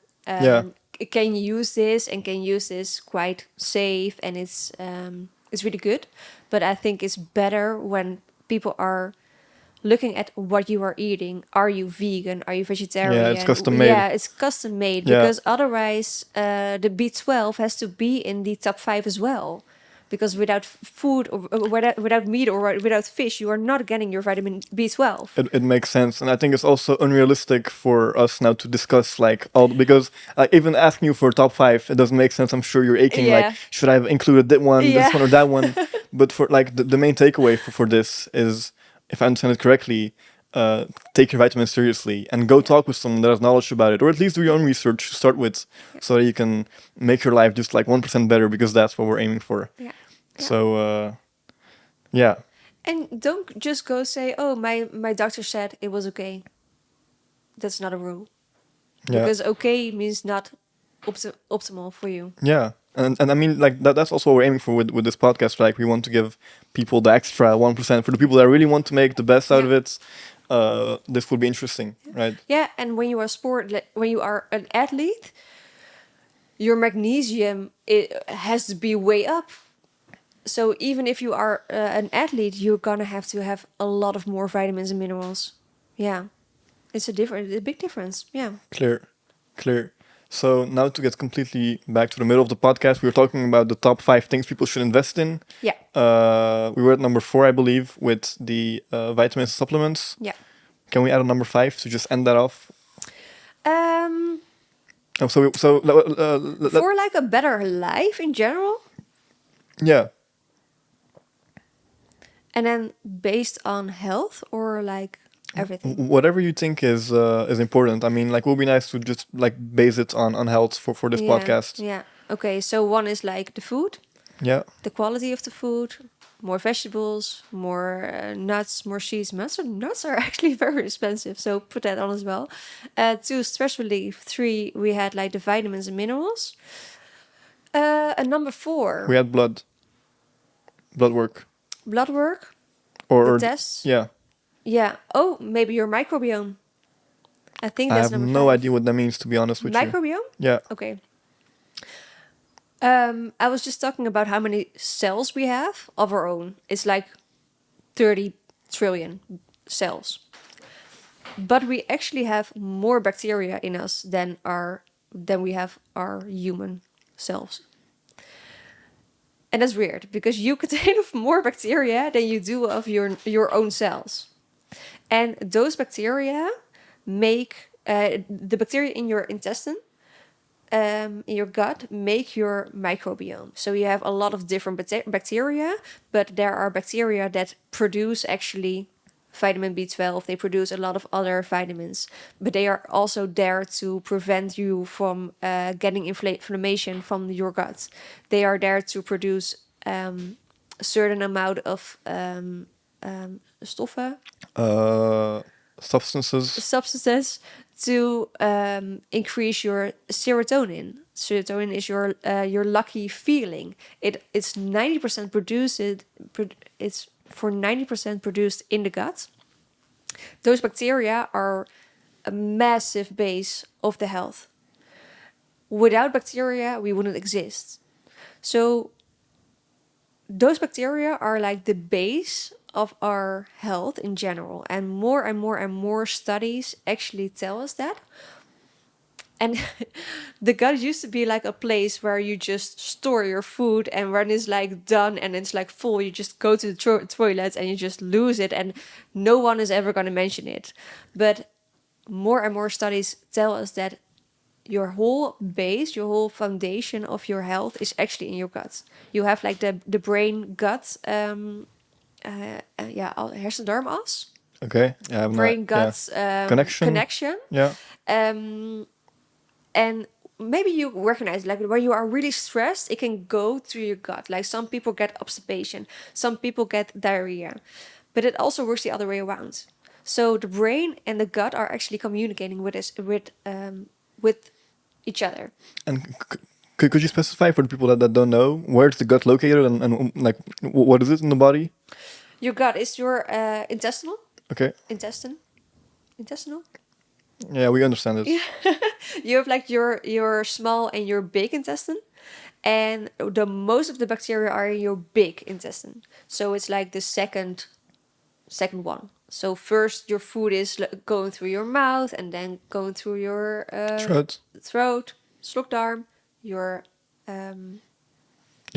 can use this and can use this quite safe, and it's really good. But I think it's better when people are looking at what you are eating. Are you vegan? Are you vegetarian? Yeah, it's custom made. Yeah, it's custom made, Yeah. because otherwise the B12 has to be in the top 5 as well. Because without food or without meat or without fish, you are not getting your vitamin B12. It makes sense, and I think it's also unrealistic for us now to discuss like all, because even asking you for top 5, it doesn't make sense. I'm sure you're aching like, should I have included that one, this one, or that one? But for like the main takeaway for this is, if I understand it correctly, take your vitamins seriously and go talk with someone that has knowledge about it, or at least do your own research to start with, so that you can make your life just like 1% better, because that's what we're aiming for. Yeah. So yeah. And don't just go say, oh, my doctor said it was okay. That's not a rule. Yeah. Because okay means not optimal for you. Yeah. And I mean, like, that's also what we're aiming for with this podcast. Like, we want to give people the extra 1%. For the people that really want to make the best out of it, this would be interesting, right? Yeah, and when you are an athlete, your magnesium, it has to be way up. So even if you are an athlete, you're gonna have to have a lot of more vitamins and minerals. Yeah, it's a big difference. Yeah. Clear. So now to get completely back to the middle of the podcast, we were talking about the top 5 things people should invest in. Yeah. We were at number 4, I believe, with the vitamins and supplements. Yeah. Can we add a number 5 to just end that off? Um, So for like a better life in general, yeah. and then based on health or like everything. Whatever you think is important. I mean, like, it would be nice to just like base it on health for this Yeah. podcast. Yeah. Okay. So one is like the food, Yeah. the quality of the food, more vegetables, more nuts, more seeds. Nuts are actually very expensive, so put that on as well. 2, stress relief. 3, we had like the vitamins and minerals. And number 4, We had blood work, blood work, or the tests. yeah. Yeah. Oh, maybe your microbiome. I think I that's have number no 5. idea what that means, to be honest with you. Microbiome? Yeah. Okay. I was just talking about how many cells we have of our own. It's like 30 trillion cells. But we actually have more bacteria in us than we have our human selves. And that's weird because you contain more bacteria than you do of your own cells. And those bacteria make the bacteria in your intestine, in your gut, make your microbiome. So you have a lot of different bacteria, but there are bacteria that produce actually vitamin B12. They produce a lot of other vitamins, but they are also there to prevent you from getting inflammation from your gut. They are there to produce a certain amount of stoffen, Substances. to increase your serotonin. Serotonin is your lucky feeling. It's 90% produced. It's for 90% produced in the gut. Those bacteria are a massive base of the health. Without bacteria, we wouldn't exist. So those bacteria are like the base of our health in general, and more and more and more studies actually tell us that. And the gut used to be like a place where you just store your food, and when it's like done and it's like full, you just go to the toilet and you just lose it, and no one is ever going to mention it. But more and more studies tell us that your whole base, your whole foundation of your health is actually in your gut. You have like the brain gut, hersen-darm-as, Okay. Yeah. I have brain yeah. gut connection. Yeah. And maybe you recognize, like, when you are really stressed, it can go through your gut. Like, some people get obstipation, some people get diarrhea, but it also works the other way around. So the brain and the gut are actually communicating with each other. And could you specify for the people that don't know, where's the gut located, and like what is it in the body? Your gut is your intestinal. Okay. Intestinal. Yeah, we understand it. You have like your small and your big intestine, and the most of the bacteria are in your big intestine. So it's like the second one. So first your food is going through your mouth, and then going through your throat, slokdarm, your Yeah,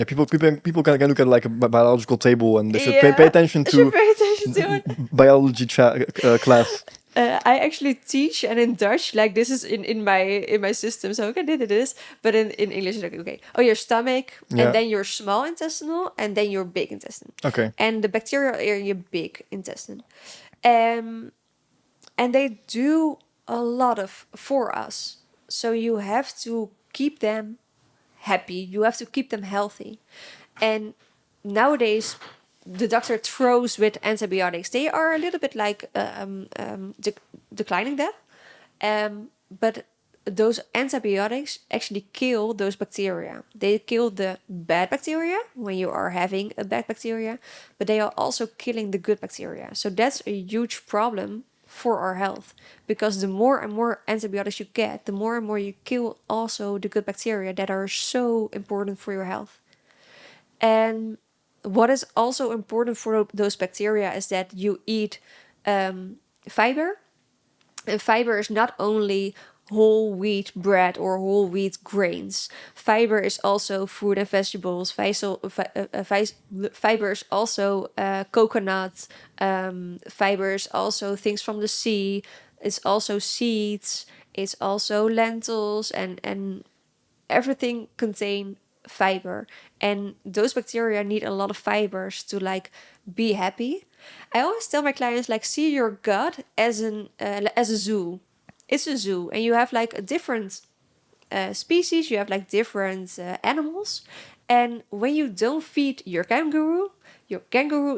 people can look at like a biological table, and they should yeah, pay attention they to should pay attention to it. biology class. I actually teach, and in Dutch, like, this is in my system, so okay, did this, but in English, like, okay, oh, your stomach, Yeah. and then your small intestinal, and then your big intestine. Okay. And the bacteria are in your big intestine, and they do a lot for us. So you have to keep them happy. You have to keep them healthy, and nowadays the doctor throws with antibiotics. They are a little bit like declining that, but those antibiotics actually kill those bacteria. They kill the bad bacteria when you are having a bad bacteria, but they are also killing the good bacteria. So that's a huge problem for our health, because the more and more antibiotics you get, the more and more you kill also the good bacteria that are so important for your health. And what is also important for those bacteria is that you eat fiber. And fiber is not only whole wheat bread or whole wheat grains. Fiber is also fruit and vegetables. Fiber is also coconut. Fiber is also things from the sea. It's also seeds. It's also lentils and everything contain fiber, and those bacteria need a lot of fibers to like be happy. I always tell my clients like see your gut as a zoo. It's a zoo, and you have like a different species, you have like different animals. And when you don't feed your kangaroo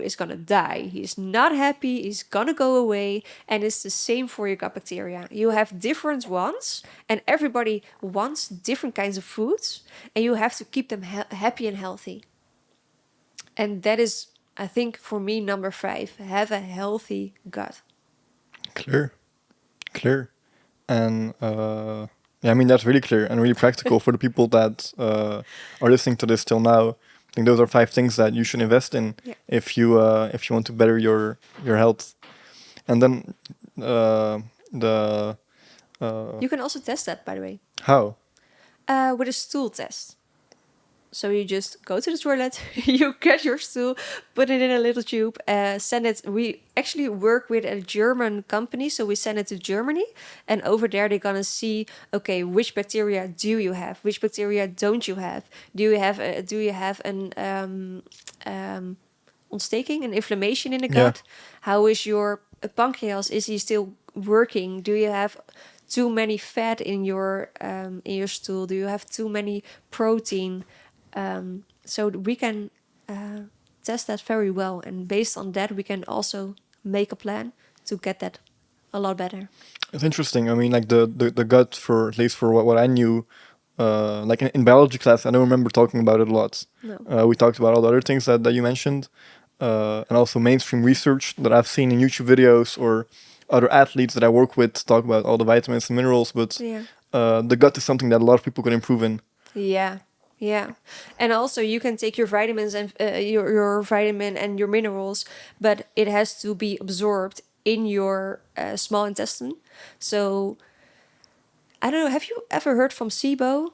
is gonna die. He's not happy, he's gonna go away. And it's the same for your gut bacteria. You have different ones, and everybody wants different kinds of foods, and you have to keep them happy and healthy. And that is, I think, for me, number 5, have a healthy gut. Clear, clear. And yeah, I mean that's really clear and really practical for the people that are listening to this till now. I think those are 5 things that you should invest in Yeah. if you want to better your health. And then the You can also test that, by the way, how? with a stool test. So you just go to the toilet, you get your stool, put it in a little tube, send it. We actually work with a German company, so we send it to Germany, and over there they're gonna see, okay, which bacteria do you have, which bacteria don't you have? Do you have an ontsteking, an inflammation in the Yeah. gut? How is your pancreas? Is he still working? Do you have too many fat in your stool? Do you have too many protein? So we can test that very well, and based on that, we can also make a plan to get that a lot better. It's interesting. I mean, like the gut, for at least for what I knew, like in biology class, I don't remember talking about it a lot. No. We talked about all the other things that you mentioned, and also mainstream research that I've seen in YouTube videos or other athletes that I work with talk about all the vitamins and minerals. But Yeah. the gut is something that a lot of people can improve in. Yeah. Yeah. And also you can take your vitamins and your vitamin and your minerals, but it has to be absorbed in your small intestine. So I don't know, have you ever heard from SIBO?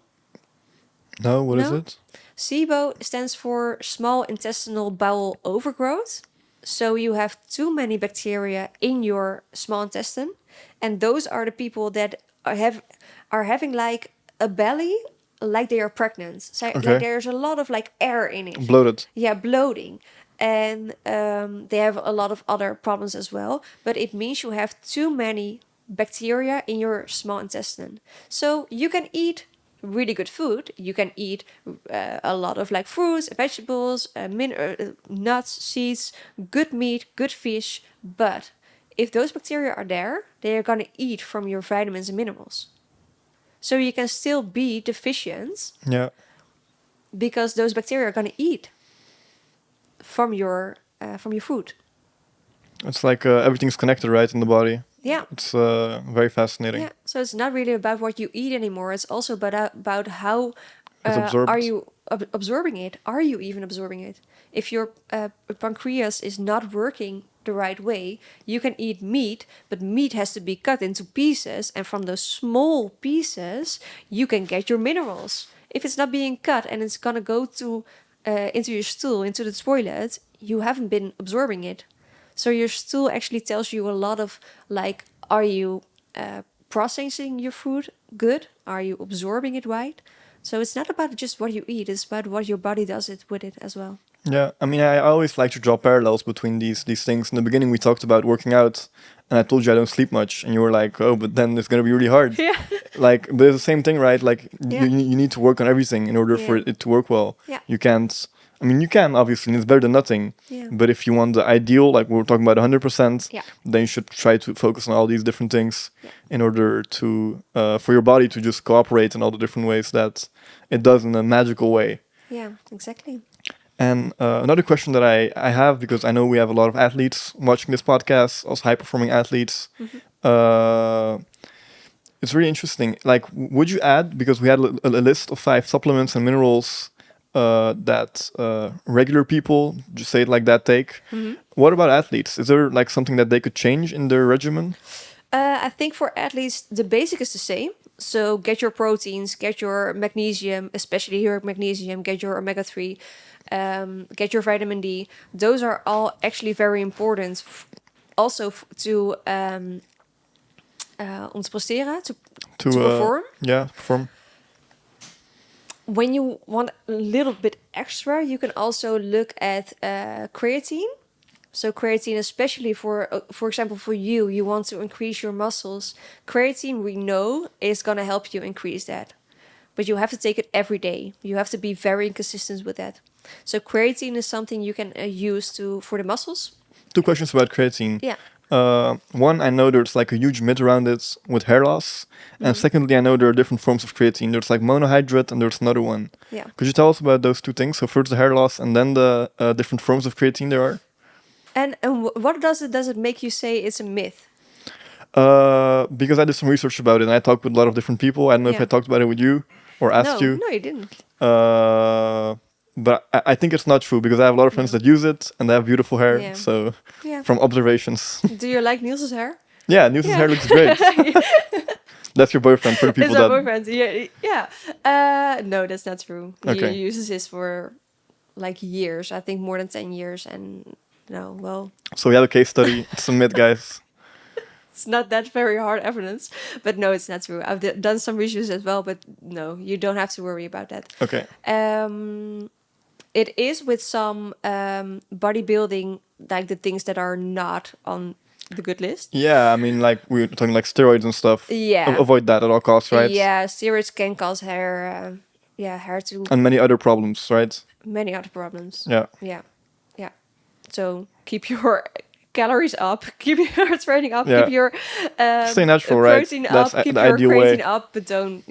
No, what is No? it? SIBO stands for small intestinal bowel overgrowth. So you have too many bacteria in your small intestine, and those are the people that are having like a belly, like they are pregnant. So like Okay. there's a lot of like air in it. Bloated. Yeah, bloating. And they have a lot of other problems as well. But it means you have too many bacteria in your small intestine. So you can eat really good food. You can eat a lot of like fruits, vegetables, nuts, seeds, good meat, good fish. But if those bacteria are there, they are going to eat from your vitamins and minerals. So you can still be deficient Yeah. because those bacteria are going to eat from your food. It's like everything's connected, right, in the body. Yeah. It's very fascinating. Yeah. So it's not really about what you eat anymore. It's also about how It's absorbed. are you absorbing it? Are you even absorbing it? If your pancreas is not working the right way, you can eat meat, but meat has to be cut into pieces, and from those small pieces, you can get your minerals. If it's not being cut and it's gonna go to into your stool, into the toilet, you haven't been absorbing it. So your stool actually tells you a lot of like, are you processing your food good? Are you absorbing it right? So it's not about just what you eat; it's about what your body does it with it as well. Yeah, I mean, I always like to draw parallels between these things. In the beginning, we talked about working out, and I told you I don't sleep much, and you were like, "Oh, but then it's gonna be really hard." Yeah. Like, but it's the same thing, right? Like, Yeah. you need to work on everything in order for Yeah. it to work well. Yeah. You can't. I mean, you can obviously, and it's better than nothing. Yeah. But if you want the ideal, like we were talking about 100%, Yeah. then you should try to focus on all these different things Yeah. in order to for your body to just cooperate in all the different ways that it does in a magical way. Yeah, exactly. And another question that I have, because I know we have a lot of athletes watching this podcast, also high performing athletes. It's really interesting. Like, would you add, because we had a list of 5 supplements and minerals that regular people, just say it like that, take. What about athletes? Is there like something that they could change in their regimen? I think for athletes, the basic is the same. So get your proteins, get your magnesium, especially your magnesium, get your omega-3, get your vitamin D. Those are all actually very important also to om te presteren, to perform. Perform. When you want a little bit extra, you can also look at creatine. So creatine, especially for example, for you, you want to increase your muscles. Creatine, we know, is gonna help you increase that, but you have to take it every day. You have to be very consistent with that. So creatine is something you can use for the muscles. 2 questions about creatine. Yeah. One, I know there's like a huge myth around it with hair loss. And secondly, I know there are different forms of creatine. There's like monohydrate and there's another one. Yeah. Could you tell us about those 2 things? So first the hair loss and then the different forms of creatine there are? And what does it make you say it's a myth? Because I did some research about it and I talked with a lot of different people. I don't know if I talked about it with you or asked you. No, you didn't. But I think it's not true because I have a lot of friends that use it and they have beautiful hair. Yeah. So Yeah. from observations. Do you like Niels' hair? Yeah, Niels' hair looks great. That's your boyfriend for the people It's our that... boyfriend. Yeah. No, that's not true. Okay. He uses this for like years. I think more than 10 years. And no, well, So we have a case study. It's a myth, guys. it's not that very hard evidence. But no, it's not true. I've done some research as well. But no, you don't have to worry about that. Okay. It is with some bodybuilding, like the things that are not on the good list. Yeah, I mean, like we were talking like steroids and stuff. Yeah. Avoid that at all costs, right? Yeah, steroids can cause hair to And many other problems, right? many other problems. Yeah. Yeah. So keep your calories up, keep your training up, Yeah. keep your Stay natural, right? protein That's up, keep the your ideal creatine way. up, but don't,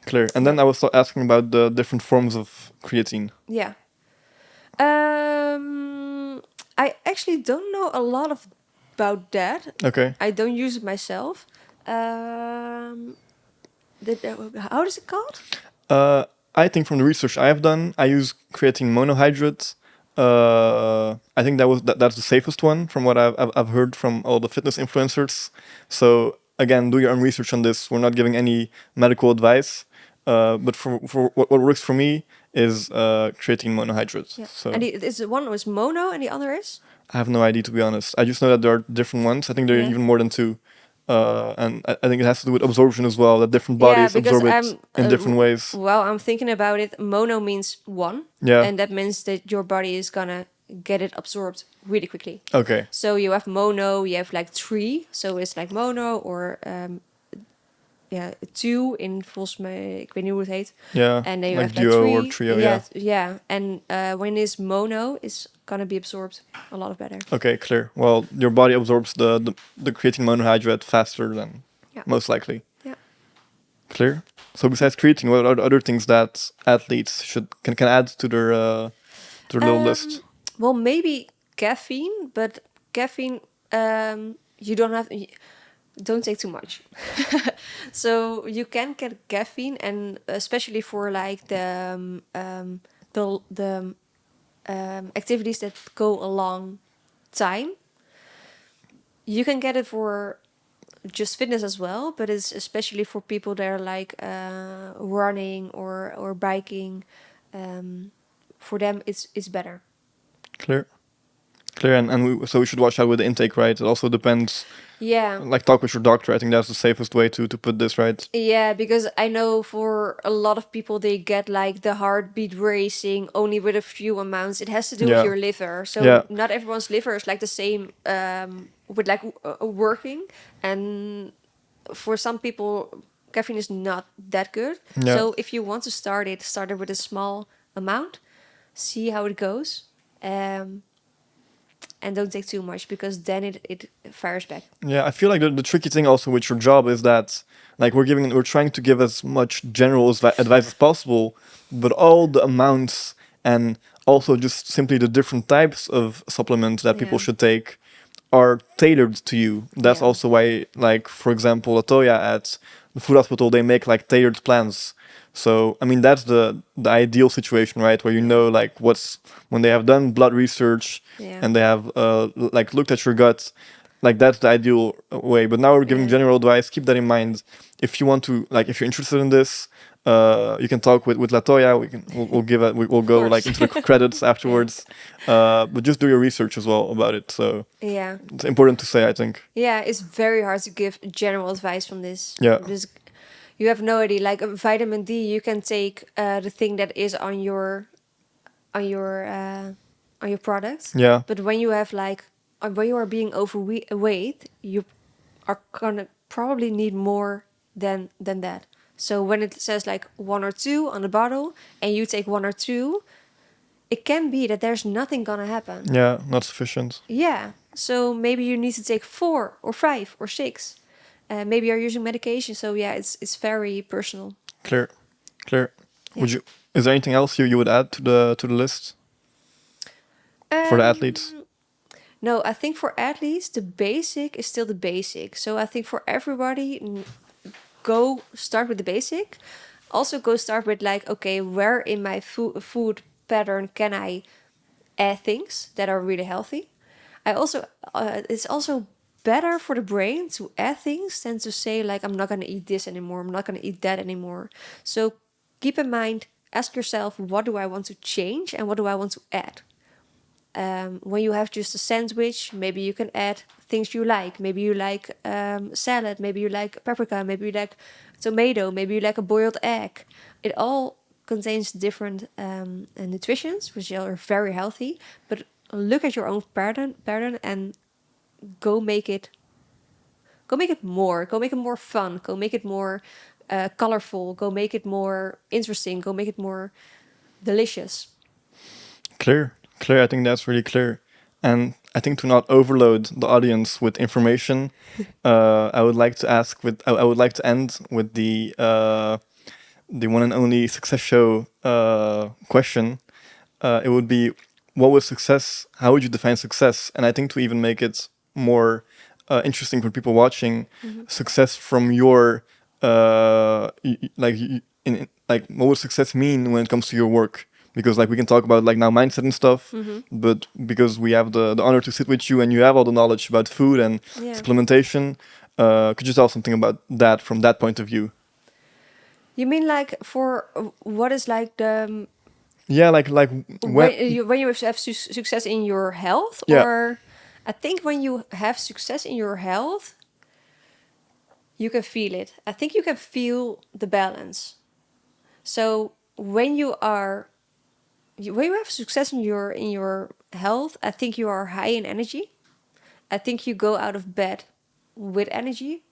Clear. And then I was asking about the different forms of creatine. Yeah. I actually don't know a lot about that. Okay. I don't use it myself. How is it called? I think from the research I have done, I use creatine monohydrate. I think that's the safest one from what I've heard from all the fitness influencers. So again, do your own research on this. We're not giving any medical advice. But for what works for me is creatine monohydrate. Yeah. So And is one was mono and the other is? I have no idea, to be honest. I just know that there are different ones. I think there are Yeah. even more than 2. And I think it has to do with absorption as well, that different bodies absorb it in different ways. Well, I'm thinking about it. Mono means one. Yeah. And that means that your body is gonna get it absorbed really quickly. Okay. So you have mono, you have like 3. So it's like mono or 2 in volgens mij, ik weet niet hoe het heet. Yeah. And then you like have like duo 3. or trio, Yeah. And when it's mono, it's gonna be absorbed a lot better. Okay, clear. Well, your body absorbs the creatine monohydrate faster than most likely. Yeah. Clear. So besides creatine, what are the other things that athletes can add to their little list? Well, maybe caffeine, but caffeine, you don't take too much. So you can get caffeine, and especially for like the activities that go a long time, you can get it for just fitness as well, but it's especially for people that are like running or biking. For them, it's better. Clear. And so we should watch out with the intake, right? It also depends. Yeah. Like talk with your doctor. I think that's the safest way to put this, right? Yeah, because I know for a lot of people they get like the heartbeat racing only with a few amounts. It has to do with your liver. So not everyone's liver is like the same with like working. And for some people, caffeine is not that good. Yeah. So if you want to start it with a small amount, see how it goes. And don't take too much, because then it fires back. Yeah, I feel like the tricky thing also with your job is that like we're trying to give as much general advice as possible, but all the amounts and also just simply the different types of supplements that people should take are tailored to you. That's also why, like, for example, Latoya at the food hospital, they make like tailored plans. So, I mean, that's the ideal situation, right? Where you know, like, when they have done blood research and they have, like, looked at your gut, like that's the ideal way. But now we're giving Yeah. general advice. Keep that in mind. If you want to, like, if you're interested in this, you can talk with Latoya. We'll give it. We'll go course. like into the credits afterwards. But just do your research as well about it. So Yeah. it's important to say, I think. Yeah, it's very hard to give general advice from this. Yeah. Because you have no idea. Like vitamin D, you can take the thing that is on your on your on your product. Yeah. But when you have like when you are being overweight, you are gonna probably need more than that. So when it says like 1 or 2 on the bottle, and you take 1 or 2, it can be that there's nothing gonna happen. Yeah. Not sufficient. Yeah. So maybe you need to take 4 or 5 or 6. Maybe you're using medication. So yeah, it's very personal. Clear. Clear. Yeah. Would you? Is there anything else you would add to the list for the athletes? No, I think for athletes, the basic is still the basic. So I think for everybody, go start with the basic. Also, go start with like, okay, where in my food pattern can I add things that are really healthy? It's also better for the brain to add things than to say like, I'm not gonna eat this anymore. I'm not gonna eat that anymore. So keep in mind, ask yourself, what do I want to change and what do I want to add? When you have just a sandwich, maybe you can add things you like. Maybe you like salad, maybe you like paprika, maybe you like tomato, maybe you like a boiled egg. It all contains different nutritions, which are very healthy. But look at your own pattern and go make it more. Go make it more fun. Go make it more colorful. Go make it more interesting. Go make it more delicious. Clear. Clear. I think that's really clear. And I think to not overload the audience with information, I would like to I would like to end with the one and only success show question. It would be, what was success? How would you define success? And I think to even make it more interesting for people watching, success from your like what would success mean when it comes to your work? Because like we can talk about like now mindset and stuff, but because we have the honor to sit with you and you have all the knowledge about food and supplementation, could you tell something about that from that point of view? You mean like for what is like the Yeah, like when you have success in your health, Yeah. or I think when you have success in your health, you can feel it. I think you can feel the balance. So when you have success in your health, I think you are high in energy. I think you go out of bed with energy.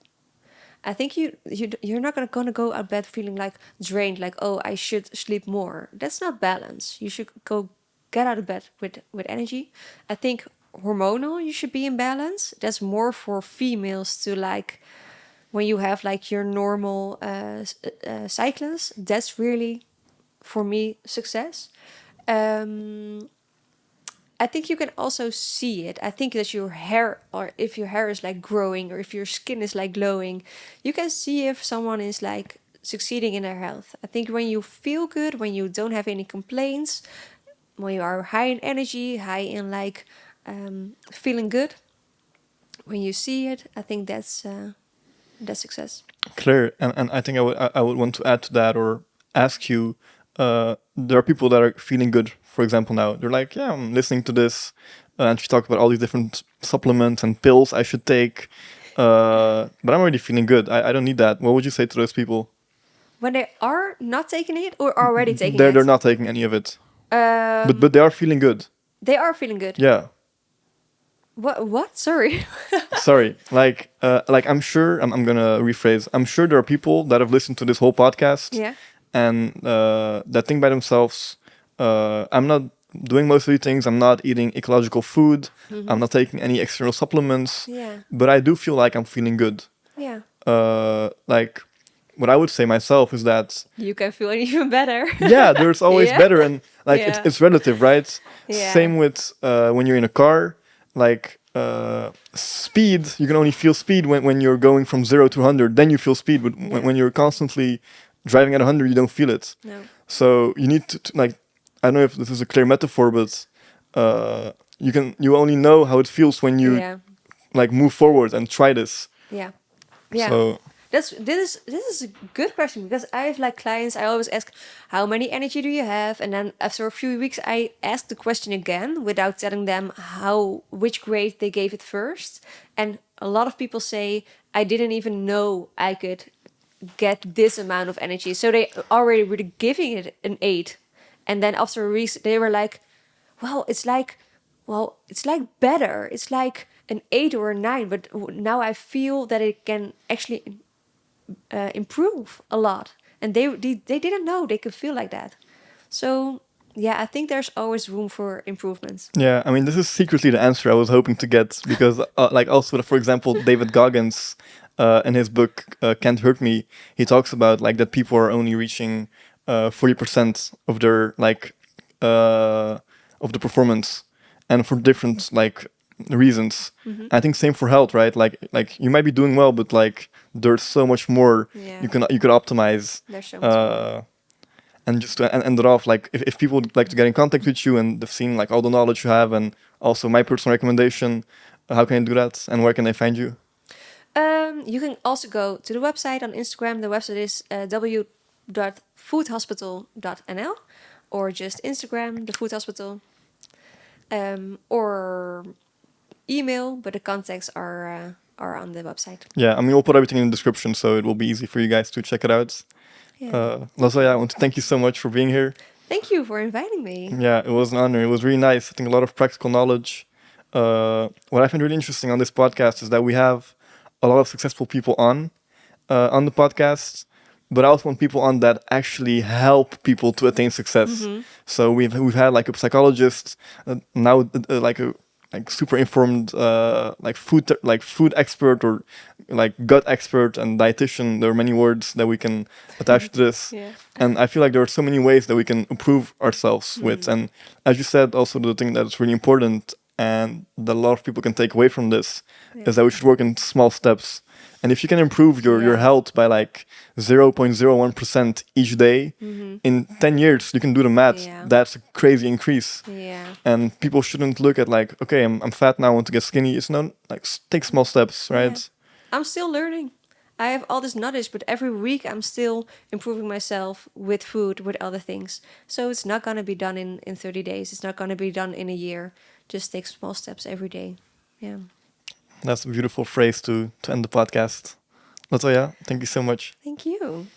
I think you're not gonna go out of bed feeling like drained, like, oh, I should sleep more. That's not balance. You should go get out of bed with energy. I think hormonal, you should be in balance. That's more for females to like when you have like your normal cycles. That's really for me success. I think you can also see it. I think that your hair, or if your hair is like growing, or if your skin is like glowing, you can see if someone is like succeeding in their health. I think when you feel good, when you don't have any complaints, when you are high in energy, high in like feeling good, when you see it, I think that's success. Clear. And I think I would want to add to that or ask you. There are people that are feeling good. For example, now they're like, yeah, I'm listening to this, and she talked about all these different supplements and pills I should take, but I'm already feeling good. I don't need that. What would you say to those people? When they are not taking it or already taking it? They're not taking any of it, but they are feeling good. They are feeling good. Yeah. What? Sorry. Sorry. Like I'm sure. I'm gonna rephrase. I'm sure there are people that have listened to this whole podcast. Yeah. And that think by themselves, I'm not doing most of these things. I'm not eating ecological food. I'm not taking any external supplements. Yeah. But I do feel like I'm feeling good. Yeah. Like what I would say myself is that You can feel even better. yeah, there's always Yeah. better, and like Yeah. it's relative, right? Yeah. Same with when you're in a car, like speed. You can only feel speed when you're going from 0 to 100. Then you feel speed, but when you're constantly driving at 100, you don't feel it. No. So you need to like, I don't know if this is a clear metaphor, but you only know how it feels when you Yeah. like move forward and try this? Yeah. Yeah. So This is a good question, because I have like clients. I always ask, how many energy do you have? And then after a few weeks, I ask the question again without telling them which grade they gave it first. And a lot of people say, I didn't even know I could get this amount of energy. So they already were giving it an 8, and then after a week they were like, well, it's like better. It's like an 8 or a 9, but now I feel that it can actually improve a lot. And they didn't know they could feel like that. So yeah, I think there's always room for improvements. yeah, I mean, this is secretly the answer I was hoping to get, because, like, also, for example, David Goggins, in his book "Can't Hurt Me," he talks about like that people are only reaching 40% of their of the performance, and for different like reasons. I think same for health, right? Like you might be doing well, but like there's so much more Yeah. you could optimize. There's so much more. And just to end it off, like if people would like to get in contact with you and they've seen like all the knowledge you have, and also my personal recommendation, how can I do that, and where can they find you? You can also go to the website on Instagram. The website is w.foodhospital.nl, or just Instagram, the Food Hospital, or email, but the contacts are on the website. Yeah, I mean, we'll put everything in the description, so it will be easy for you guys to check it out. Yeah. Latoya, I want to thank you so much for being here. Thank you for inviting me. Yeah, it was an honor. It was really nice. I think a lot of practical knowledge. What I find really interesting on this podcast is that we have a lot of successful people on the podcast, but I also want people on that actually help people to attain success. So we've had like a psychologist, now like a like super informed like food expert, or like gut expert and dietitian. There are many words that we can attach to this. Yeah. And I feel like there are so many ways that we can improve ourselves with. And as you said, also the thing that's really important and that a lot of people can take away from this is that we should work in small steps. And if you can improve your health by like 0.01% each day, in 10 years, you can do the math. Yeah. That's a crazy increase. Yeah. And people shouldn't look at like, okay, I'm fat now, I want to get skinny. It's not like, take small steps, right? Yeah. I'm still learning. I have all this knowledge, but every week I'm still improving myself with food, with other things. So it's not going to be done in 30 days. It's not going to be done in a year. Just take small steps every day. Yeah. That's a beautiful phrase to end the podcast. Latoya, thank you so much. Thank you.